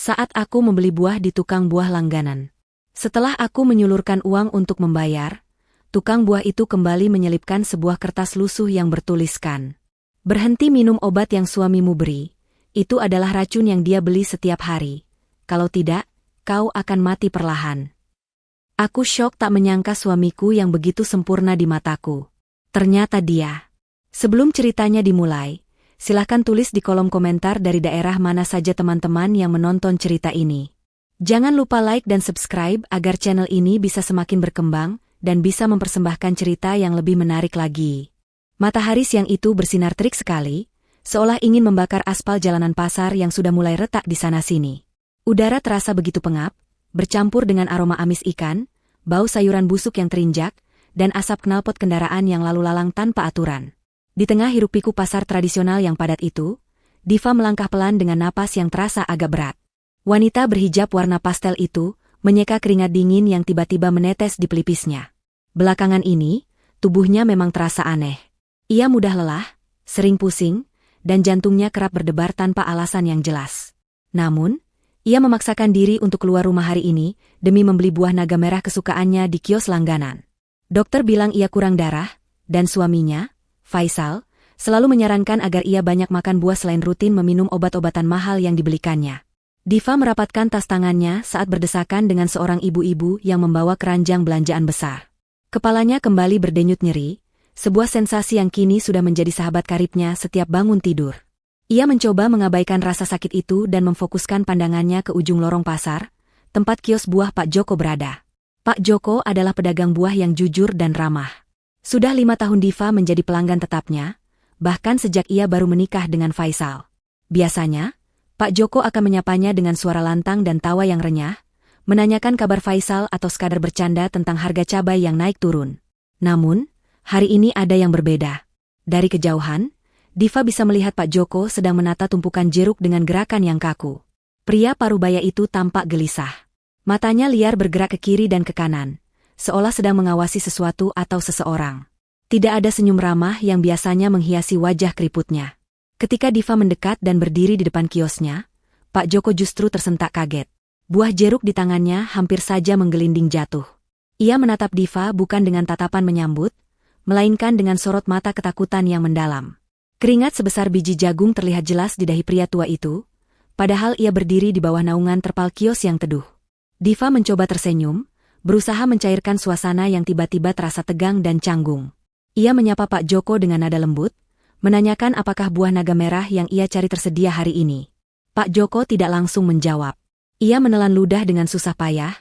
saat aku membeli buah di tukang buah langganan. Setelah aku menyulurkan uang untuk membayar, tukang buah itu kembali menyelipkan sebuah kertas lusuh yang bertuliskan, "Berhenti minum obat yang suamimu beri. Itu adalah racun yang dia beli setiap hari. Kalau tidak, kau akan mati perlahan." Aku syok tak menyangka suamiku yang begitu sempurna di mataku. Ternyata dia. Sebelum ceritanya dimulai, silahkan tulis di kolom komentar dari daerah mana saja teman-teman yang menonton cerita ini. Jangan lupa like dan subscribe agar channel ini bisa semakin berkembang dan bisa mempersembahkan cerita yang lebih menarik lagi. Matahari siang itu bersinar terik sekali, seolah ingin membakar aspal jalanan pasar yang sudah mulai retak di sana-sini. Udara terasa begitu pengap, bercampur dengan aroma amis ikan, bau sayuran busuk yang terinjak, dan asap knalpot kendaraan yang lalu lalang tanpa aturan. Di tengah hiruk-pikuk pasar tradisional yang padat itu, Diva melangkah pelan dengan napas yang terasa agak berat. Wanita berhijab warna pastel itu menyeka keringat dingin yang tiba-tiba menetes di pelipisnya. Belakangan ini, tubuhnya memang terasa aneh. Ia mudah lelah, sering pusing, dan jantungnya kerap berdebar tanpa alasan yang jelas. Namun, ia memaksakan diri untuk keluar rumah hari ini demi membeli buah naga merah kesukaannya di kios langganan. Dokter bilang ia kurang darah, dan suaminya, Faisal, selalu menyarankan agar ia banyak makan buah selain rutin meminum obat-obatan mahal yang dibelikannya. Diva merapatkan tas tangannya saat berdesakan dengan seorang ibu-ibu yang membawa keranjang belanjaan besar. Kepalanya kembali berdenyut nyeri, sebuah sensasi yang kini sudah menjadi sahabat karibnya setiap bangun tidur. Ia mencoba mengabaikan rasa sakit itu dan memfokuskan pandangannya ke ujung lorong pasar, tempat kios buah Pak Joko berada. Pak Joko adalah pedagang buah yang jujur dan ramah. Sudah 5 tahun Diva menjadi pelanggan tetapnya, bahkan sejak ia baru menikah dengan Faisal. Biasanya, Pak Joko akan menyapanya dengan suara lantang dan tawa yang renyah, menanyakan kabar Faisal atau sekadar bercanda tentang harga cabai yang naik turun. Namun, hari ini ada yang berbeda. Dari kejauhan, Diva bisa melihat Pak Joko sedang menata tumpukan jeruk dengan gerakan yang kaku. Pria parubaya itu tampak gelisah. Matanya liar bergerak ke kiri dan ke kanan, seolah sedang mengawasi sesuatu atau seseorang. Tidak ada senyum ramah yang biasanya menghiasi wajah keriputnya. Ketika Diva mendekat dan berdiri di depan kiosnya, Pak Joko justru tersentak kaget. Buah jeruk di tangannya hampir saja menggelinding jatuh. Ia menatap Diva bukan dengan tatapan menyambut, melainkan dengan sorot mata ketakutan yang mendalam. Keringat sebesar biji jagung terlihat jelas di dahi pria tua itu, padahal ia berdiri di bawah naungan terpal kios yang teduh. Diva mencoba tersenyum, berusaha mencairkan suasana yang tiba-tiba terasa tegang dan canggung. Ia menyapa Pak Joko dengan nada lembut, menanyakan apakah buah naga merah yang ia cari tersedia hari ini. Pak Joko tidak langsung menjawab. Ia menelan ludah dengan susah payah,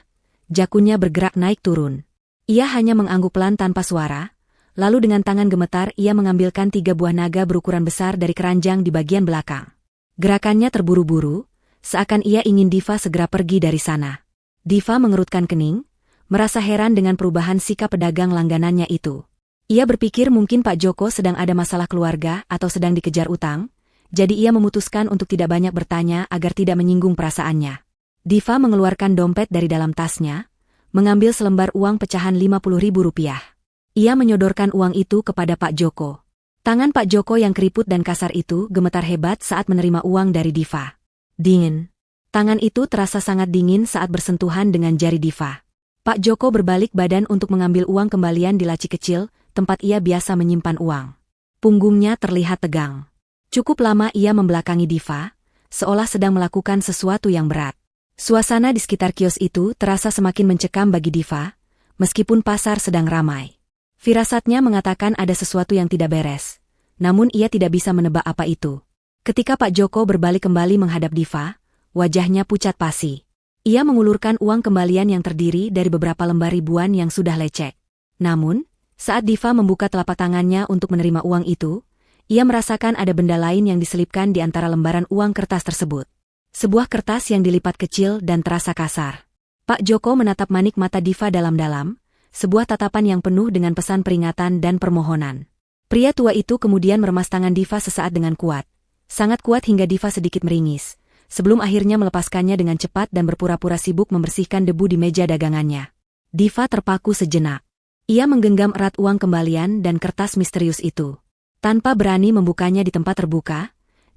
jakunnya bergerak naik turun. Ia hanya mengangguk pelan tanpa suara, lalu dengan tangan gemetar ia mengambilkan 3 buah naga berukuran besar dari keranjang di bagian belakang. Gerakannya terburu-buru, seakan ia ingin Diva segera pergi dari sana. Diva mengerutkan kening, merasa heran dengan perubahan sikap pedagang langganannya itu. Ia berpikir mungkin Pak Joko sedang ada masalah keluarga atau sedang dikejar utang, jadi ia memutuskan untuk tidak banyak bertanya agar tidak menyinggung perasaannya. Diva mengeluarkan dompet dari dalam tasnya, mengambil selembar uang pecahan Rp50.000. Ia menyodorkan uang itu kepada Pak Joko. Tangan Pak Joko yang keriput dan kasar itu gemetar hebat saat menerima uang dari Diva. Dingin. Tangan itu terasa sangat dingin saat bersentuhan dengan jari Diva. Pak Joko berbalik badan untuk mengambil uang kembalian di laci kecil, tempat ia biasa menyimpan uang. Punggungnya terlihat tegang. Cukup lama ia membelakangi Diva, seolah sedang melakukan sesuatu yang berat. Suasana di sekitar kios itu terasa semakin mencekam bagi Diva, meskipun pasar sedang ramai. Firasatnya mengatakan ada sesuatu yang tidak beres, namun ia tidak bisa menebak apa itu. Ketika Pak Joko berbalik kembali menghadap Diva, wajahnya pucat pasi. Ia mengulurkan uang kembalian yang terdiri dari beberapa lembar ribuan yang sudah lecek. Namun, saat Diva membuka telapak tangannya untuk menerima uang itu, ia merasakan ada benda lain yang diselipkan di antara lembaran uang kertas tersebut. Sebuah kertas yang dilipat kecil dan terasa kasar. Pak Joko menatap manik mata Diva dalam-dalam, sebuah tatapan yang penuh dengan pesan peringatan dan permohonan. Pria tua itu kemudian meremas tangan Diva sesaat dengan kuat. Sangat kuat hingga Diva sedikit meringis, sebelum akhirnya melepaskannya dengan cepat dan berpura-pura sibuk membersihkan debu di meja dagangannya. Diva terpaku sejenak. Ia menggenggam erat uang kembalian dan kertas misterius itu. Tanpa berani membukanya di tempat terbuka,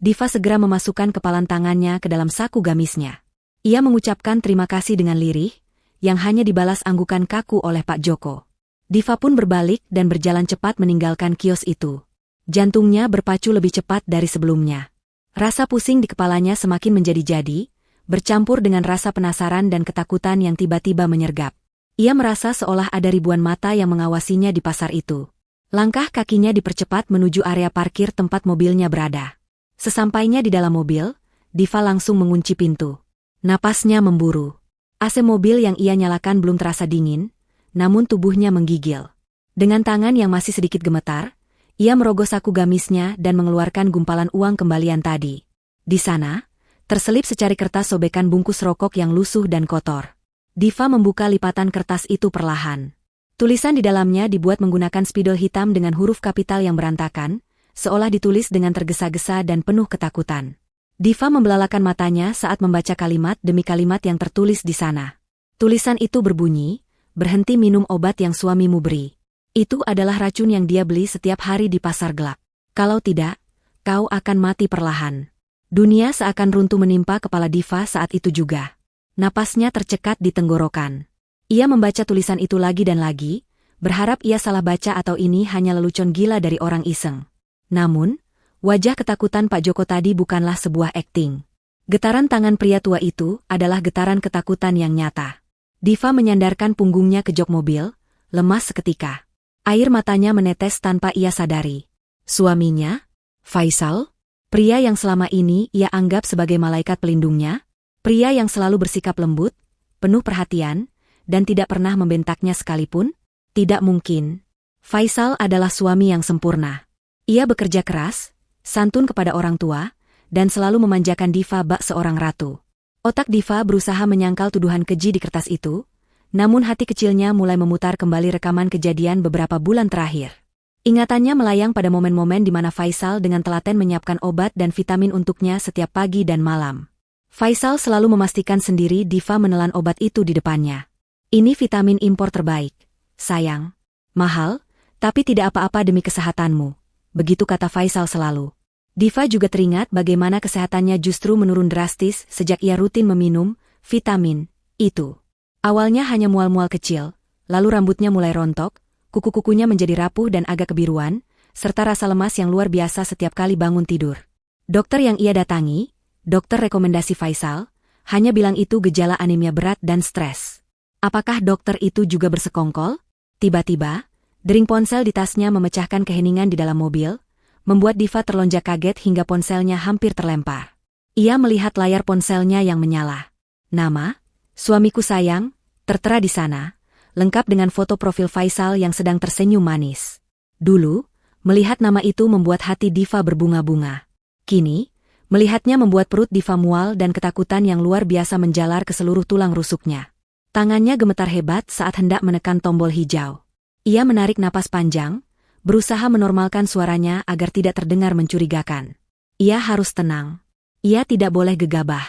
Diva segera memasukkan kepalan tangannya ke dalam saku gamisnya. Ia mengucapkan terima kasih dengan lirih, yang hanya dibalas anggukan kaku oleh Pak Joko. Diva pun berbalik dan berjalan cepat meninggalkan kios itu. Jantungnya berpacu lebih cepat dari sebelumnya. Rasa pusing di kepalanya semakin menjadi-jadi, bercampur dengan rasa penasaran dan ketakutan yang tiba-tiba menyergap. Ia merasa seolah ada ribuan mata yang mengawasinya di pasar itu. Langkah kakinya dipercepat menuju area parkir tempat mobilnya berada. Sesampainya di dalam mobil, Diva langsung mengunci pintu. Napasnya memburu. AC mobil yang ia nyalakan belum terasa dingin, namun tubuhnya menggigil. Dengan tangan yang masih sedikit gemetar, ia merogoh saku gamisnya dan mengeluarkan gumpalan uang kembalian tadi. Di sana, terselip secari kertas sobekan bungkus rokok yang lusuh dan kotor. Diva membuka lipatan kertas itu perlahan. Tulisan di dalamnya dibuat menggunakan spidol hitam dengan huruf kapital yang berantakan, seolah ditulis dengan tergesa-gesa dan penuh ketakutan. Diva membelalakan matanya saat membaca kalimat demi kalimat yang tertulis di sana. Tulisan itu berbunyi, "Berhenti minum obat yang suamimu beri. Itu adalah racun yang dia beli setiap hari di pasar gelap. Kalau tidak, kau akan mati perlahan." Dunia seakan runtuh menimpa kepala Diva saat itu juga. Napasnya tercekat di tenggorokan. Ia membaca tulisan itu lagi dan lagi, berharap ia salah baca atau ini hanya lelucon gila dari orang iseng. Namun, wajah ketakutan Pak Joko tadi bukanlah sebuah akting. Getaran tangan pria tua itu adalah getaran ketakutan yang nyata. Diva menyandarkan punggungnya ke jok mobil, lemas seketika. Air matanya menetes tanpa ia sadari. Suaminya? Faisal? Pria yang selama ini ia anggap sebagai malaikat pelindungnya? Pria yang selalu bersikap lembut, penuh perhatian, dan tidak pernah membentaknya sekalipun? Tidak mungkin. Faisal adalah suami yang sempurna. Ia bekerja keras, santun kepada orang tua, dan selalu memanjakan Diva bak seorang ratu. Otak Diva berusaha menyangkal tuduhan keji di kertas itu, namun hati kecilnya mulai memutar kembali rekaman kejadian beberapa bulan terakhir. Ingatannya melayang pada momen-momen di mana Faisal dengan telaten menyiapkan obat dan vitamin untuknya setiap pagi dan malam. Faisal selalu memastikan sendiri Diva menelan obat itu di depannya. "Ini vitamin impor terbaik, sayang. Mahal, tapi tidak apa-apa demi kesehatanmu," begitu kata Faisal selalu. Diva juga teringat bagaimana kesehatannya justru menurun drastis sejak ia rutin meminum vitamin itu. Awalnya hanya mual-mual kecil, lalu rambutnya mulai rontok, kuku-kukunya menjadi rapuh dan agak kebiruan, serta rasa lemas yang luar biasa setiap kali bangun tidur. Dokter yang ia datangi, dokter rekomendasi Faisal, hanya bilang itu gejala anemia berat dan stres. Apakah dokter itu juga bersekongkol? Tiba-tiba, dering ponsel di tasnya memecahkan keheningan di dalam mobil, membuat Diva terlonjak kaget hingga ponselnya hampir terlempar. Ia melihat layar ponselnya yang menyala. Nama, "Suamiku sayang," tertera di sana, lengkap dengan foto profil Faisal yang sedang tersenyum manis. Dulu, melihat nama itu membuat hati Diva berbunga-bunga. Kini, melihatnya membuat perut Diva mual dan ketakutan yang luar biasa menjalar ke seluruh tulang rusuknya. Tangannya gemetar hebat saat hendak menekan tombol hijau. Ia menarik napas panjang, berusaha menormalkan suaranya agar tidak terdengar mencurigakan. Ia harus tenang. Ia tidak boleh gegabah.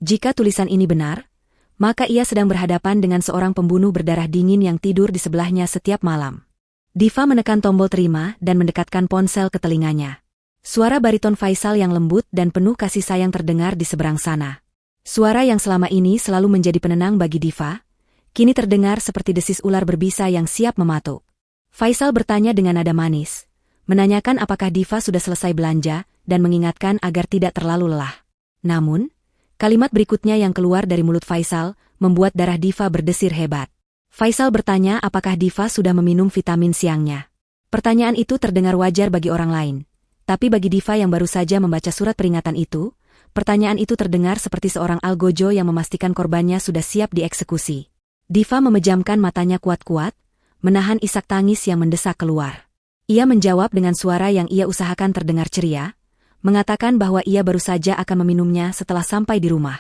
Jika tulisan ini benar, maka ia sedang berhadapan dengan seorang pembunuh berdarah dingin yang tidur di sebelahnya setiap malam. Diva menekan tombol terima dan mendekatkan ponsel ke telinganya. Suara bariton Faisal yang lembut dan penuh kasih sayang terdengar di seberang sana. Suara yang selama ini selalu menjadi penenang bagi Diva, kini terdengar seperti desis ular berbisa yang siap mematuk. Faisal bertanya dengan nada manis, menanyakan apakah Diva sudah selesai belanja dan mengingatkan agar tidak terlalu lelah. Namun, kalimat berikutnya yang keluar dari mulut Faisal membuat darah Diva berdesir hebat. Faisal bertanya apakah Diva sudah meminum vitamin siangnya. Pertanyaan itu terdengar wajar bagi orang lain, tapi bagi Diva yang baru saja membaca surat peringatan itu, pertanyaan itu terdengar seperti seorang algojo yang memastikan korbannya sudah siap dieksekusi. Diva memejamkan matanya kuat-kuat, menahan isak tangis yang mendesak keluar. Ia menjawab dengan suara yang ia usahakan terdengar ceria, mengatakan bahwa ia baru saja akan meminumnya setelah sampai di rumah.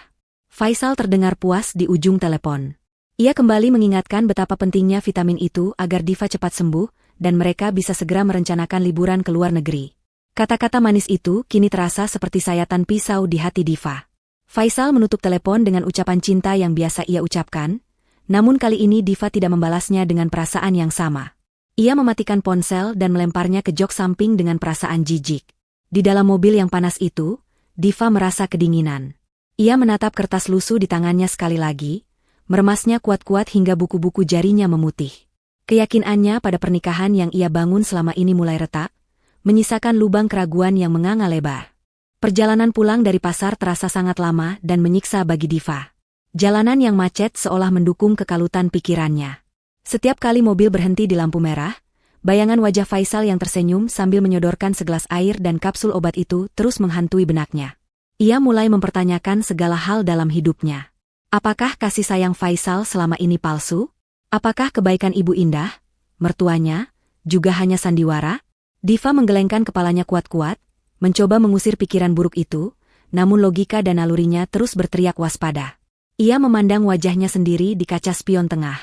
Faisal terdengar puas di ujung telepon. Ia kembali mengingatkan betapa pentingnya vitamin itu agar Diva cepat sembuh dan mereka bisa segera merencanakan liburan ke luar negeri. Kata-kata manis itu kini terasa seperti sayatan pisau di hati Diva. Faisal menutup telepon dengan ucapan cinta yang biasa ia ucapkan, namun kali ini Diva tidak membalasnya dengan perasaan yang sama. Ia mematikan ponsel dan melemparnya ke jok samping dengan perasaan jijik. Di dalam mobil yang panas itu, Diva merasa kedinginan. Ia menatap kertas lusuh di tangannya sekali lagi, meremasnya kuat-kuat hingga buku-buku jarinya memutih. Keyakinannya pada pernikahan yang ia bangun selama ini mulai retak, menyisakan lubang keraguan yang menganga lebar. Perjalanan pulang dari pasar terasa sangat lama dan menyiksa bagi Diva. Jalanan yang macet seolah mendukung kekalutan pikirannya. Setiap kali mobil berhenti di lampu merah, bayangan wajah Faisal yang tersenyum sambil menyodorkan segelas air dan kapsul obat itu terus menghantui benaknya. Ia mulai mempertanyakan segala hal dalam hidupnya. Apakah kasih sayang Faisal selama ini palsu? Apakah kebaikan Ibu Indah, mertuanya, juga hanya sandiwara? Diva menggelengkan kepalanya kuat-kuat, mencoba mengusir pikiran buruk itu, namun logika dan nalurinya terus berteriak waspada. Ia memandang wajahnya sendiri di kaca spion tengah.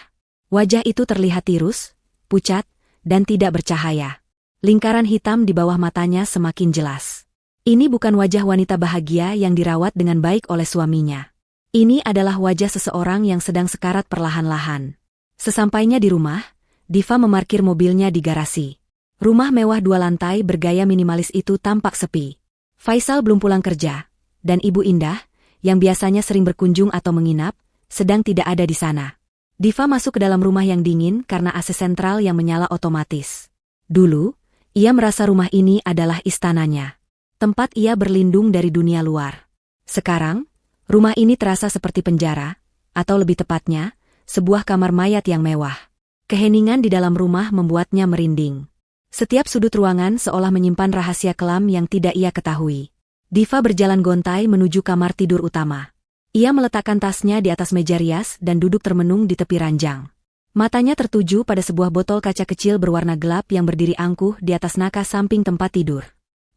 Wajah itu terlihat tirus, pucat, dan tidak bercahaya. Lingkaran hitam di bawah matanya semakin jelas. Ini bukan wajah wanita bahagia yang dirawat dengan baik oleh suaminya. Ini adalah wajah seseorang yang sedang sekarat perlahan-lahan. Sesampainya di rumah, Diva memarkir mobilnya di garasi. Rumah mewah 2 lantai bergaya minimalis itu tampak sepi. Faisal belum pulang kerja, dan Ibu Indah, yang biasanya sering berkunjung atau menginap, sedang tidak ada di sana. Diva masuk ke dalam rumah yang dingin karena AC sentral yang menyala otomatis. Dulu, ia merasa rumah ini adalah istananya. Tempat ia berlindung dari dunia luar. Sekarang, rumah ini terasa seperti penjara, atau lebih tepatnya, sebuah kamar mayat yang mewah. Keheningan di dalam rumah membuatnya merinding. Setiap sudut ruangan seolah menyimpan rahasia kelam yang tidak ia ketahui. Diva berjalan gontai menuju kamar tidur utama. Ia meletakkan tasnya di atas meja rias dan duduk termenung di tepi ranjang. Matanya tertuju pada sebuah botol kaca kecil berwarna gelap yang berdiri angkuh di atas nakas samping tempat tidur.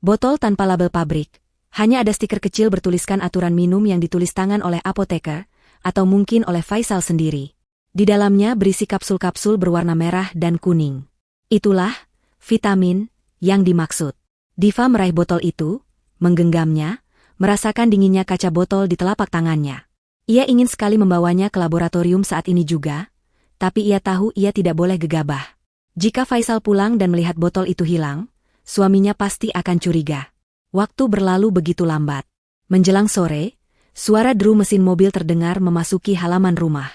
Botol tanpa label pabrik. Hanya ada stiker kecil bertuliskan aturan minum yang ditulis tangan oleh apoteker, atau mungkin oleh Faisal sendiri. Di dalamnya berisi kapsul-kapsul berwarna merah dan kuning. Itulah vitamin yang dimaksud. Diva meraih botol itu, menggenggamnya, merasakan dinginnya kaca botol di telapak tangannya. Ia ingin sekali membawanya ke laboratorium saat ini juga, tapi ia tahu ia tidak boleh gegabah. Jika Faisal pulang dan melihat botol itu hilang, suaminya pasti akan curiga. Waktu berlalu begitu lambat. Menjelang sore, suara deru mesin mobil terdengar memasuki halaman rumah.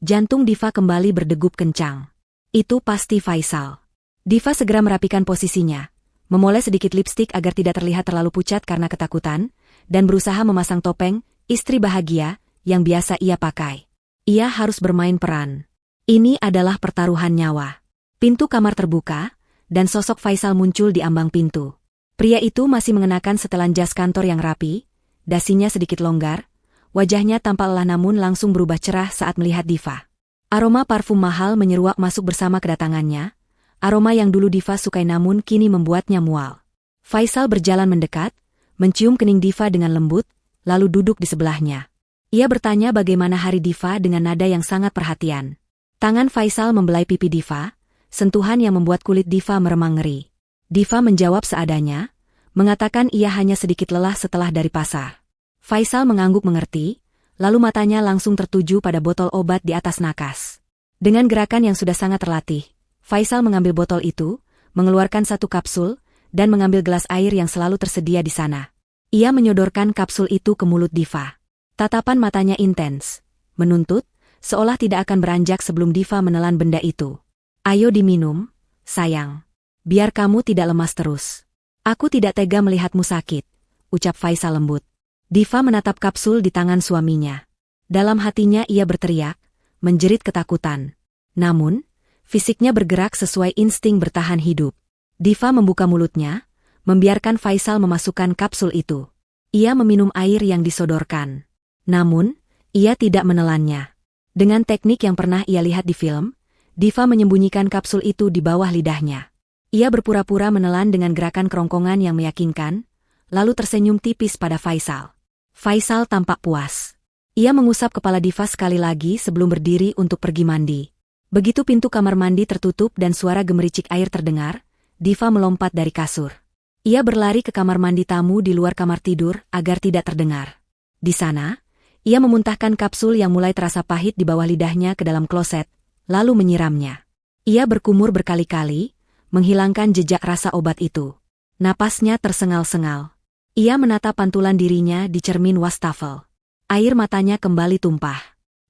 Jantung Diva kembali berdegup kencang. Itu pasti Faisal. Diva segera merapikan posisinya, memoles sedikit lipstik agar tidak terlihat terlalu pucat karena ketakutan, dan berusaha memasang topeng, istri bahagia, yang biasa ia pakai. Ia harus bermain peran. Ini adalah pertaruhan nyawa. Pintu kamar terbuka, dan sosok Faisal muncul di ambang pintu. Pria itu masih mengenakan setelan jas kantor yang rapi, dasinya sedikit longgar, wajahnya tampak lelah namun langsung berubah cerah saat melihat Diva. Aroma parfum mahal menyeruak masuk bersama kedatangannya, aroma yang dulu Diva sukai namun kini membuatnya mual. Faisal berjalan mendekat, mencium kening Diva dengan lembut, lalu duduk di sebelahnya. Ia bertanya bagaimana hari Diva dengan nada yang sangat perhatian. Tangan Faisal membelai pipi Diva, sentuhan yang membuat kulit Diva meremang ngeri. Diva menjawab seadanya, mengatakan ia hanya sedikit lelah setelah dari pasar. Faisal mengangguk mengerti, lalu matanya langsung tertuju pada botol obat di atas nakas. Dengan gerakan yang sudah sangat terlatih, Faisal mengambil botol itu, mengeluarkan 1 kapsul, dan mengambil gelas air yang selalu tersedia di sana. Ia menyodorkan kapsul itu ke mulut Diva. Tatapan matanya intens, menuntut, seolah tidak akan beranjak sebelum Diva menelan benda itu. Ayo diminum, sayang. Biar kamu tidak lemas terus. Aku tidak tega melihatmu sakit, ucap Faisal lembut. Diva menatap kapsul di tangan suaminya. Dalam hatinya ia berteriak, menjerit ketakutan. Namun, fisiknya bergerak sesuai insting bertahan hidup. Diva membuka mulutnya, membiarkan Faisal memasukkan kapsul itu. Ia meminum air yang disodorkan. Namun, ia tidak menelannya. Dengan teknik yang pernah ia lihat di film, Diva menyembunyikan kapsul itu di bawah lidahnya. Ia berpura-pura menelan dengan gerakan kerongkongan yang meyakinkan, lalu tersenyum tipis pada Faisal. Faisal tampak puas. Ia mengusap kepala Diva sekali lagi sebelum berdiri untuk pergi mandi. Begitu pintu kamar mandi tertutup dan suara gemericik air terdengar, Diva melompat dari kasur. Ia berlari ke kamar mandi tamu di luar kamar tidur agar tidak terdengar. Di sana, ia memuntahkan kapsul yang mulai terasa pahit di bawah lidahnya ke dalam kloset, lalu menyiramnya. Ia berkumur berkali-kali, menghilangkan jejak rasa obat itu. Napasnya tersengal-sengal. Ia menatap pantulan dirinya di cermin wastafel. Air matanya kembali tumpah.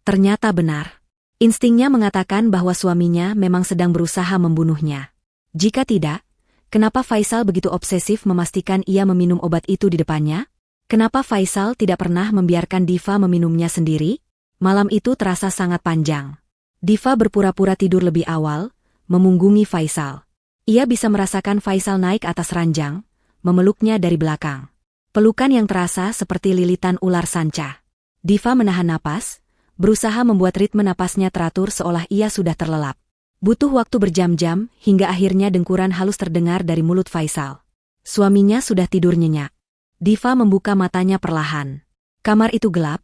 Ternyata benar. Instingnya mengatakan bahwa suaminya memang sedang berusaha membunuhnya. Jika tidak, kenapa Faisal begitu obsesif memastikan ia meminum obat itu di depannya? Kenapa Faisal tidak pernah membiarkan Diva meminumnya sendiri? Malam itu terasa sangat panjang. Diva berpura-pura tidur lebih awal, memunggungi Faisal. Ia bisa merasakan Faisal naik atas ranjang, memeluknya dari belakang. Pelukan yang terasa seperti lilitan ular sanca. Diva menahan napas, berusaha membuat ritme napasnya teratur seolah ia sudah terlelap. Butuh waktu berjam-jam, hingga akhirnya dengkuran halus terdengar dari mulut Faisal. Suaminya sudah tidur nyenyak. Diva membuka matanya perlahan. Kamar itu gelap,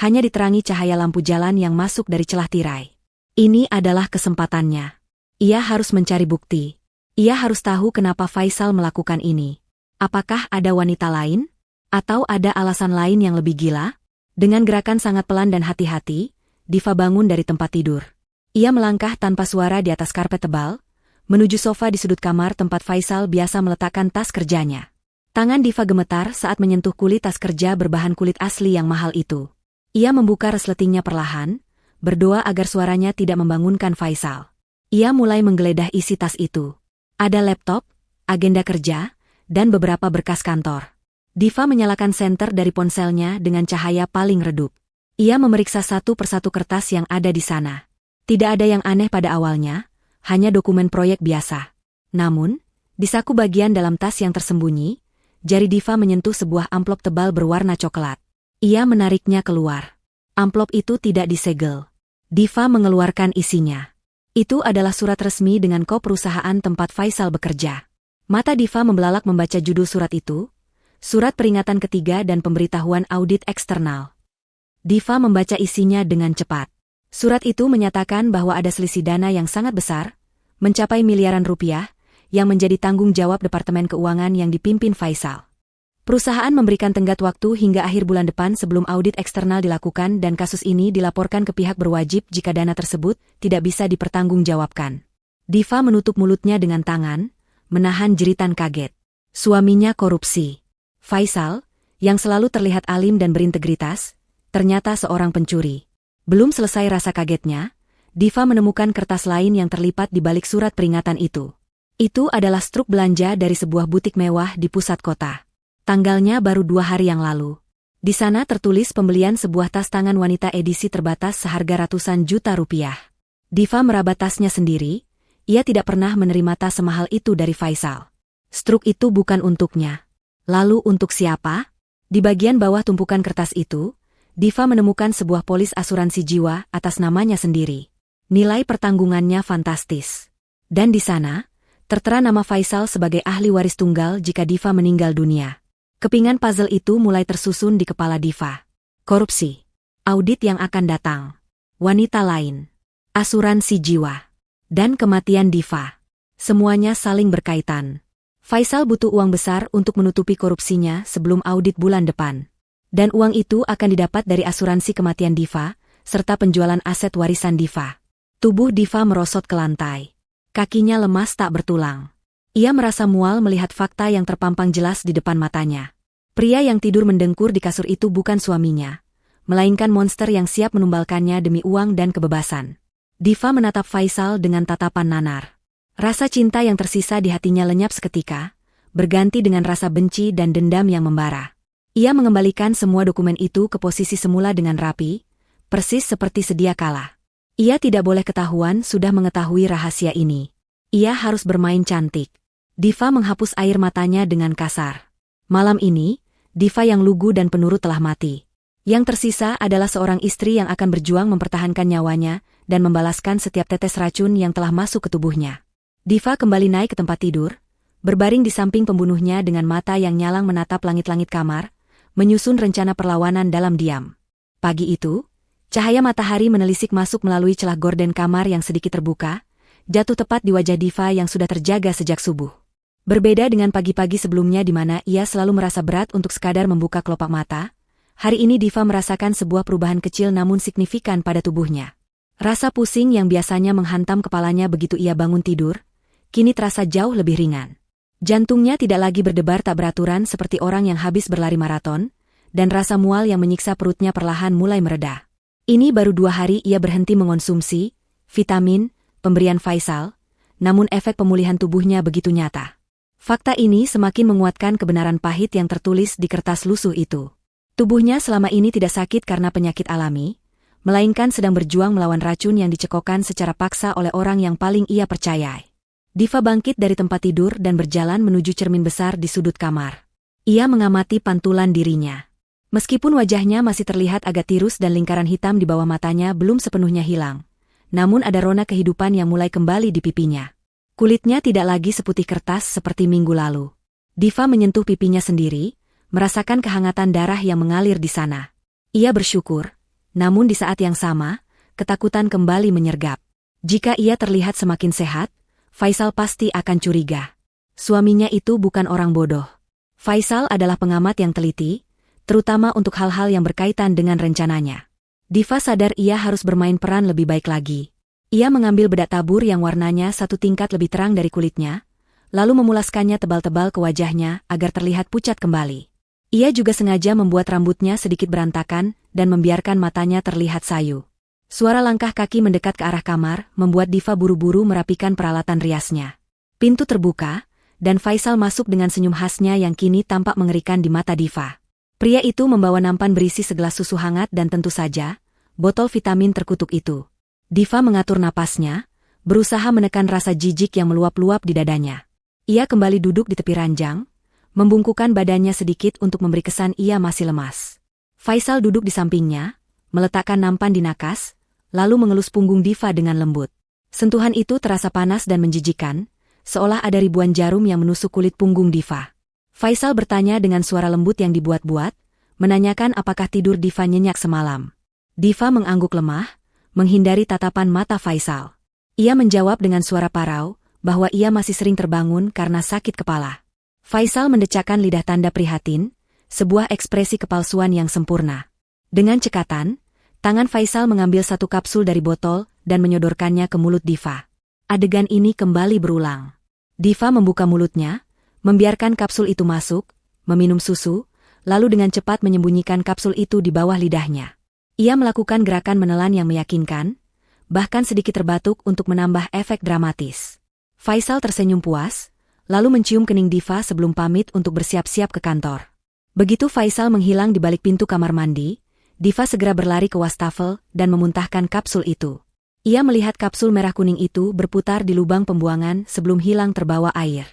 hanya diterangi cahaya lampu jalan yang masuk dari celah tirai. Ini adalah kesempatannya. Ia harus mencari bukti. Ia harus tahu kenapa Faisal melakukan ini. Apakah ada wanita lain? Atau ada alasan lain yang lebih gila? Dengan gerakan sangat pelan dan hati-hati, Diva bangun dari tempat tidur. Ia melangkah tanpa suara di atas karpet tebal, menuju sofa di sudut kamar tempat Faisal biasa meletakkan tas kerjanya. Tangan Diva gemetar saat menyentuh kulit tas kerja berbahan kulit asli yang mahal itu. Ia membuka resletingnya perlahan, berdoa agar suaranya tidak membangunkan Faisal. Ia mulai menggeledah isi tas itu. Ada laptop, agenda kerja, dan beberapa berkas kantor. Diva menyalakan senter dari ponselnya dengan cahaya paling redup. Ia memeriksa satu persatu kertas yang ada di sana. Tidak ada yang aneh pada awalnya, hanya dokumen proyek biasa. Namun, di saku bagian dalam tas yang tersembunyi, jari Diva menyentuh sebuah amplop tebal berwarna coklat. Ia menariknya keluar. Amplop itu tidak disegel. Diva mengeluarkan isinya. Itu adalah surat resmi dengan kop perusahaan tempat Faisal bekerja. Mata Diva membelalak membaca judul surat itu, Surat Peringatan Ketiga dan Pemberitahuan Audit Eksternal. Diva membaca isinya dengan cepat. Surat itu menyatakan bahwa ada selisih dana yang sangat besar, mencapai miliaran rupiah, yang menjadi tanggung jawab Departemen Keuangan yang dipimpin Faisal. Perusahaan memberikan tenggat waktu hingga akhir bulan depan sebelum audit eksternal dilakukan dan kasus ini dilaporkan ke pihak berwajib jika dana tersebut tidak bisa dipertanggungjawabkan. Diva menutup mulutnya dengan tangan, menahan jeritan kaget. Suaminya korupsi. Faisal, yang selalu terlihat alim dan berintegritas, ternyata seorang pencuri. Belum selesai rasa kagetnya, Diva menemukan kertas lain yang terlipat di balik surat peringatan itu. Itu adalah struk belanja dari sebuah butik mewah di pusat kota. Tanggalnya baru 2 hari yang lalu. Di sana tertulis pembelian sebuah tas tangan wanita edisi terbatas seharga ratusan juta rupiah. Diva meraba tasnya sendiri, ia tidak pernah menerima tas semahal itu dari Faisal. Struk itu bukan untuknya. Lalu untuk siapa? Di bagian bawah tumpukan kertas itu, Diva menemukan sebuah polis asuransi jiwa atas namanya sendiri. Nilai pertanggungannya fantastis. Dan di sana, tertera nama Faisal sebagai ahli waris tunggal jika Diva meninggal dunia. Kepingan puzzle itu mulai tersusun di kepala Diva. Korupsi. Audit yang akan datang. Wanita lain. Asuransi jiwa. Dan kematian Diva. Semuanya saling berkaitan. Faisal butuh uang besar untuk menutupi korupsinya sebelum audit bulan depan. Dan uang itu akan didapat dari asuransi kematian Diva, serta penjualan aset warisan Diva. Tubuh Diva merosot ke lantai. Kakinya lemas tak bertulang. Ia merasa mual melihat fakta yang terpampang jelas di depan matanya. Pria yang tidur mendengkur di kasur itu bukan suaminya, melainkan monster yang siap menumbalkannya demi uang dan kebebasan. Diva menatap Faisal dengan tatapan nanar. Rasa cinta yang tersisa di hatinya lenyap seketika, berganti dengan rasa benci dan dendam yang membara. Ia mengembalikan semua dokumen itu ke posisi semula dengan rapi, persis seperti sedia kala. Ia tidak boleh ketahuan sudah mengetahui rahasia ini. Ia harus bermain cantik. Diva menghapus air matanya dengan kasar. Malam ini, Diva yang lugu dan penurut telah mati. Yang tersisa adalah seorang istri yang akan berjuang mempertahankan nyawanya dan membalaskan setiap tetes racun yang telah masuk ke tubuhnya. Diva kembali naik ke tempat tidur, berbaring di samping pembunuhnya dengan mata yang nyalang menatap langit-langit kamar, menyusun rencana perlawanan dalam diam. Pagi itu, cahaya matahari menelisik masuk melalui celah gorden kamar yang sedikit terbuka, jatuh tepat di wajah Diva yang sudah terjaga sejak subuh. Berbeda dengan pagi-pagi sebelumnya di mana ia selalu merasa berat untuk sekadar membuka kelopak mata, hari ini Diva merasakan sebuah perubahan kecil namun signifikan pada tubuhnya. Rasa pusing yang biasanya menghantam kepalanya begitu ia bangun tidur, kini terasa jauh lebih ringan. Jantungnya tidak lagi berdebar tak beraturan seperti orang yang habis berlari maraton, dan rasa mual yang menyiksa perutnya perlahan mulai mereda. Ini baru 2 hari ia berhenti mengonsumsi vitamin pemberian Faisal, namun efek pemulihan tubuhnya begitu nyata. Fakta ini semakin menguatkan kebenaran pahit yang tertulis di kertas lusuh itu. Tubuhnya selama ini tidak sakit karena penyakit alami, melainkan sedang berjuang melawan racun yang dicekokkan secara paksa oleh orang yang paling ia percayai. Diva bangkit dari tempat tidur dan berjalan menuju cermin besar di sudut kamar. Ia mengamati pantulan dirinya. Meskipun wajahnya masih terlihat agak tirus dan lingkaran hitam di bawah matanya belum sepenuhnya hilang, namun ada rona kehidupan yang mulai kembali di pipinya. Kulitnya tidak lagi seputih kertas seperti minggu lalu. Diva menyentuh pipinya sendiri, merasakan kehangatan darah yang mengalir di sana. Ia bersyukur, namun di saat yang sama, ketakutan kembali menyergap. Jika ia terlihat semakin sehat, Faisal pasti akan curiga. Suaminya itu bukan orang bodoh. Faisal adalah pengamat yang teliti, terutama untuk hal-hal yang berkaitan dengan rencananya. Diva sadar ia harus bermain peran lebih baik lagi. Ia mengambil bedak tabur yang warnanya 1 tingkat lebih terang dari kulitnya, lalu memulaskannya tebal-tebal ke wajahnya agar terlihat pucat kembali. Ia juga sengaja membuat rambutnya sedikit berantakan dan membiarkan matanya terlihat sayu. Suara langkah kaki mendekat ke arah kamar membuat Diva buru-buru merapikan peralatan riasnya. Pintu terbuka, dan Faisal masuk dengan senyum khasnya yang kini tampak mengerikan di mata Diva. Pria itu membawa nampan berisi segelas susu hangat dan tentu saja, botol vitamin terkutuk itu. Diva mengatur napasnya, berusaha menekan rasa jijik yang meluap-luap di dadanya. Ia kembali duduk di tepi ranjang, membungkukkan badannya sedikit untuk memberi kesan ia masih lemas. Faisal duduk di sampingnya, meletakkan nampan di nakas, lalu mengelus punggung Diva dengan lembut. Sentuhan itu terasa panas dan menjijikan, seolah ada ribuan jarum yang menusuk kulit punggung Diva. Faisal bertanya dengan suara lembut yang dibuat-buat, menanyakan apakah tidur Diva nyenyak semalam. Diva mengangguk lemah, menghindari tatapan mata Faisal. Ia menjawab dengan suara parau, bahwa ia masih sering terbangun karena sakit kepala. Faisal mendecakkan lidah tanda prihatin, sebuah ekspresi kepalsuan yang sempurna. Dengan cekatan, tangan Faisal mengambil 1 kapsul dari botol dan menyodorkannya ke mulut Diva. Adegan ini kembali berulang. Diva membuka mulutnya, membiarkan kapsul itu masuk, meminum susu, lalu dengan cepat menyembunyikan kapsul itu di bawah lidahnya. Ia melakukan gerakan menelan yang meyakinkan, bahkan sedikit terbatuk untuk menambah efek dramatis. Faisal tersenyum puas, lalu mencium kening Diva sebelum pamit untuk bersiap-siap ke kantor. Begitu Faisal menghilang di balik pintu kamar mandi, Diva segera berlari ke wastafel dan memuntahkan kapsul itu. Ia melihat kapsul merah kuning itu berputar di lubang pembuangan sebelum hilang terbawa air.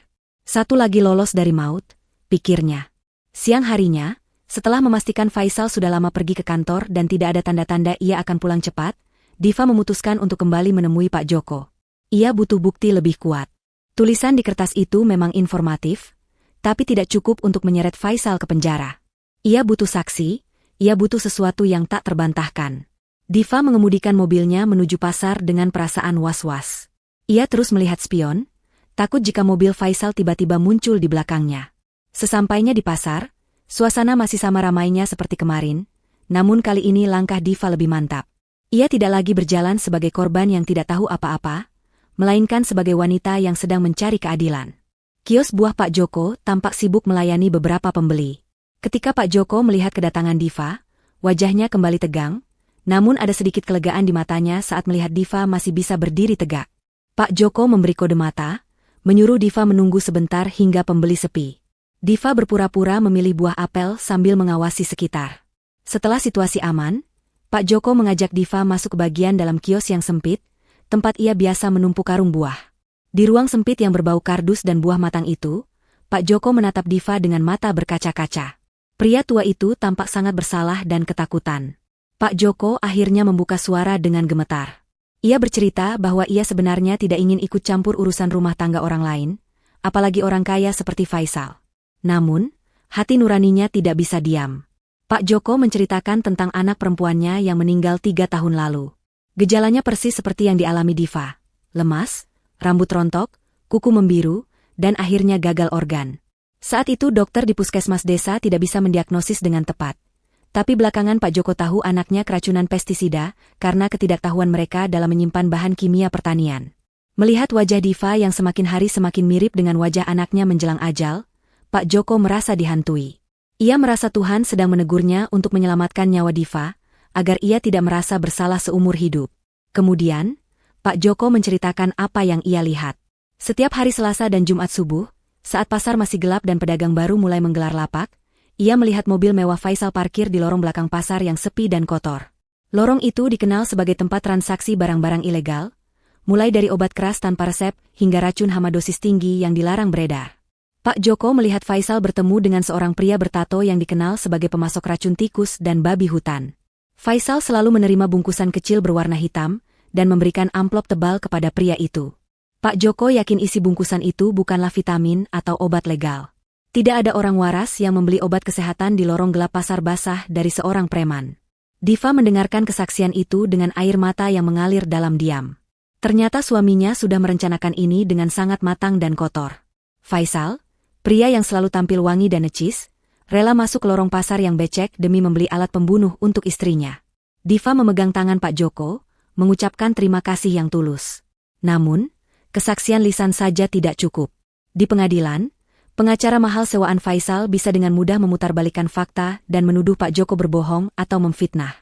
1 lagi lolos dari maut, pikirnya. Siang harinya, setelah memastikan Faisal sudah lama pergi ke kantor dan tidak ada tanda-tanda ia akan pulang cepat, Diva memutuskan untuk kembali menemui Pak Joko. Ia butuh bukti lebih kuat. Tulisan di kertas itu memang informatif, tapi tidak cukup untuk menyeret Faisal ke penjara. Ia butuh saksi, ia butuh sesuatu yang tak terbantahkan. Diva mengemudikan mobilnya menuju pasar dengan perasaan was-was. Ia terus melihat spion, takut jika mobil Faisal tiba-tiba muncul di belakangnya. Sesampainya di pasar, suasana masih sama ramainya seperti kemarin, namun kali ini langkah Diva lebih mantap. Ia tidak lagi berjalan sebagai korban yang tidak tahu apa-apa, melainkan sebagai wanita yang sedang mencari keadilan. Kios buah Pak Joko tampak sibuk melayani beberapa pembeli. Ketika Pak Joko melihat kedatangan Diva, wajahnya kembali tegang, namun ada sedikit kelegaan di matanya saat melihat Diva masih bisa berdiri tegak. Pak Joko memberi kode mata, menyuruh Diva menunggu sebentar hingga pembeli sepi. Diva berpura-pura memilih buah apel sambil mengawasi sekitar. Setelah situasi aman, Pak Joko mengajak Diva masuk ke bagian dalam kios yang sempit, tempat ia biasa menumpuk karung buah. Di ruang sempit yang berbau kardus dan buah matang itu, Pak Joko menatap Diva dengan mata berkaca-kaca. Pria tua itu tampak sangat bersalah dan ketakutan. Pak Joko akhirnya membuka suara dengan gemetar. Ia bercerita bahwa ia sebenarnya tidak ingin ikut campur urusan rumah tangga orang lain, apalagi orang kaya seperti Faisal. Namun, hati nuraninya tidak bisa diam. Pak Joko menceritakan tentang anak perempuannya yang meninggal 3 tahun lalu. Gejalanya persis seperti yang dialami Diva. Lemas, rambut rontok, kuku membiru, dan akhirnya gagal organ. Saat itu dokter di puskesmas desa tidak bisa mendiagnosis dengan tepat. Tapi belakangan Pak Joko tahu anaknya keracunan pestisida karena ketidaktahuan mereka dalam menyimpan bahan kimia pertanian. Melihat wajah Diva yang semakin hari semakin mirip dengan wajah anaknya menjelang ajal, Pak Joko merasa dihantui. Ia merasa Tuhan sedang menegurnya untuk menyelamatkan nyawa Diva, agar ia tidak merasa bersalah seumur hidup. Kemudian, Pak Joko menceritakan apa yang ia lihat. Setiap hari Selasa dan Jumat subuh, saat pasar masih gelap dan pedagang baru mulai menggelar lapak, ia melihat mobil mewah Faisal parkir di lorong belakang pasar yang sepi dan kotor. Lorong itu dikenal sebagai tempat transaksi barang-barang ilegal, mulai dari obat keras tanpa resep hingga racun hama dosis tinggi yang dilarang beredar. Pak Joko melihat Faisal bertemu dengan seorang pria bertato yang dikenal sebagai pemasok racun tikus dan babi hutan. Faisal selalu menerima bungkusan kecil berwarna hitam dan memberikan amplop tebal kepada pria itu. Pak Joko yakin isi bungkusan itu bukanlah vitamin atau obat legal. Tidak ada orang waras yang membeli obat kesehatan di lorong gelap pasar basah dari seorang preman. Diva mendengarkan kesaksian itu dengan air mata yang mengalir dalam diam. Ternyata suaminya sudah merencanakan ini dengan sangat matang dan kotor. Faisal, pria yang selalu tampil wangi dan necis, rela masuk ke lorong pasar yang becek demi membeli alat pembunuh untuk istrinya. Diva memegang tangan Pak Joko, mengucapkan terima kasih yang tulus. Namun, kesaksian lisan saja tidak cukup. Di pengadilan, pengacara mahal sewaan Faisal bisa dengan mudah memutarbalikkan fakta dan menuduh Pak Joko berbohong atau memfitnah.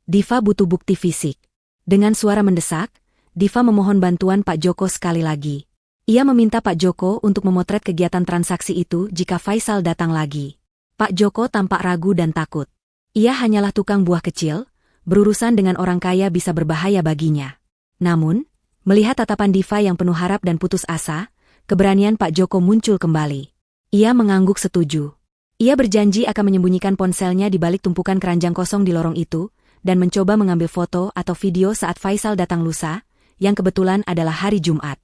Diva butuh bukti fisik. Dengan suara mendesak, Diva memohon bantuan Pak Joko sekali lagi. Ia meminta Pak Joko untuk memotret kegiatan transaksi itu jika Faisal datang lagi. Pak Joko tampak ragu dan takut. Ia hanyalah tukang buah kecil, berurusan dengan orang kaya bisa berbahaya baginya. Namun, melihat tatapan Diva yang penuh harap dan putus asa, keberanian Pak Joko muncul kembali. Ia mengangguk setuju. Ia berjanji akan menyembunyikan ponselnya di balik tumpukan keranjang kosong di lorong itu, dan mencoba mengambil foto atau video saat Faisal datang lusa, yang kebetulan adalah hari Jumat.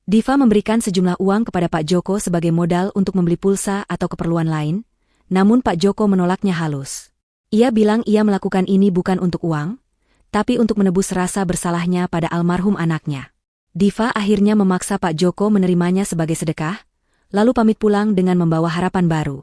Diva memberikan sejumlah uang kepada Pak Joko sebagai modal untuk membeli pulsa atau keperluan lain, namun Pak Joko menolaknya halus. Ia bilang ia melakukan ini bukan untuk uang, tapi untuk menebus rasa bersalahnya pada almarhum anaknya. Diva akhirnya memaksa Pak Joko menerimanya sebagai sedekah, lalu pamit pulang dengan membawa harapan baru.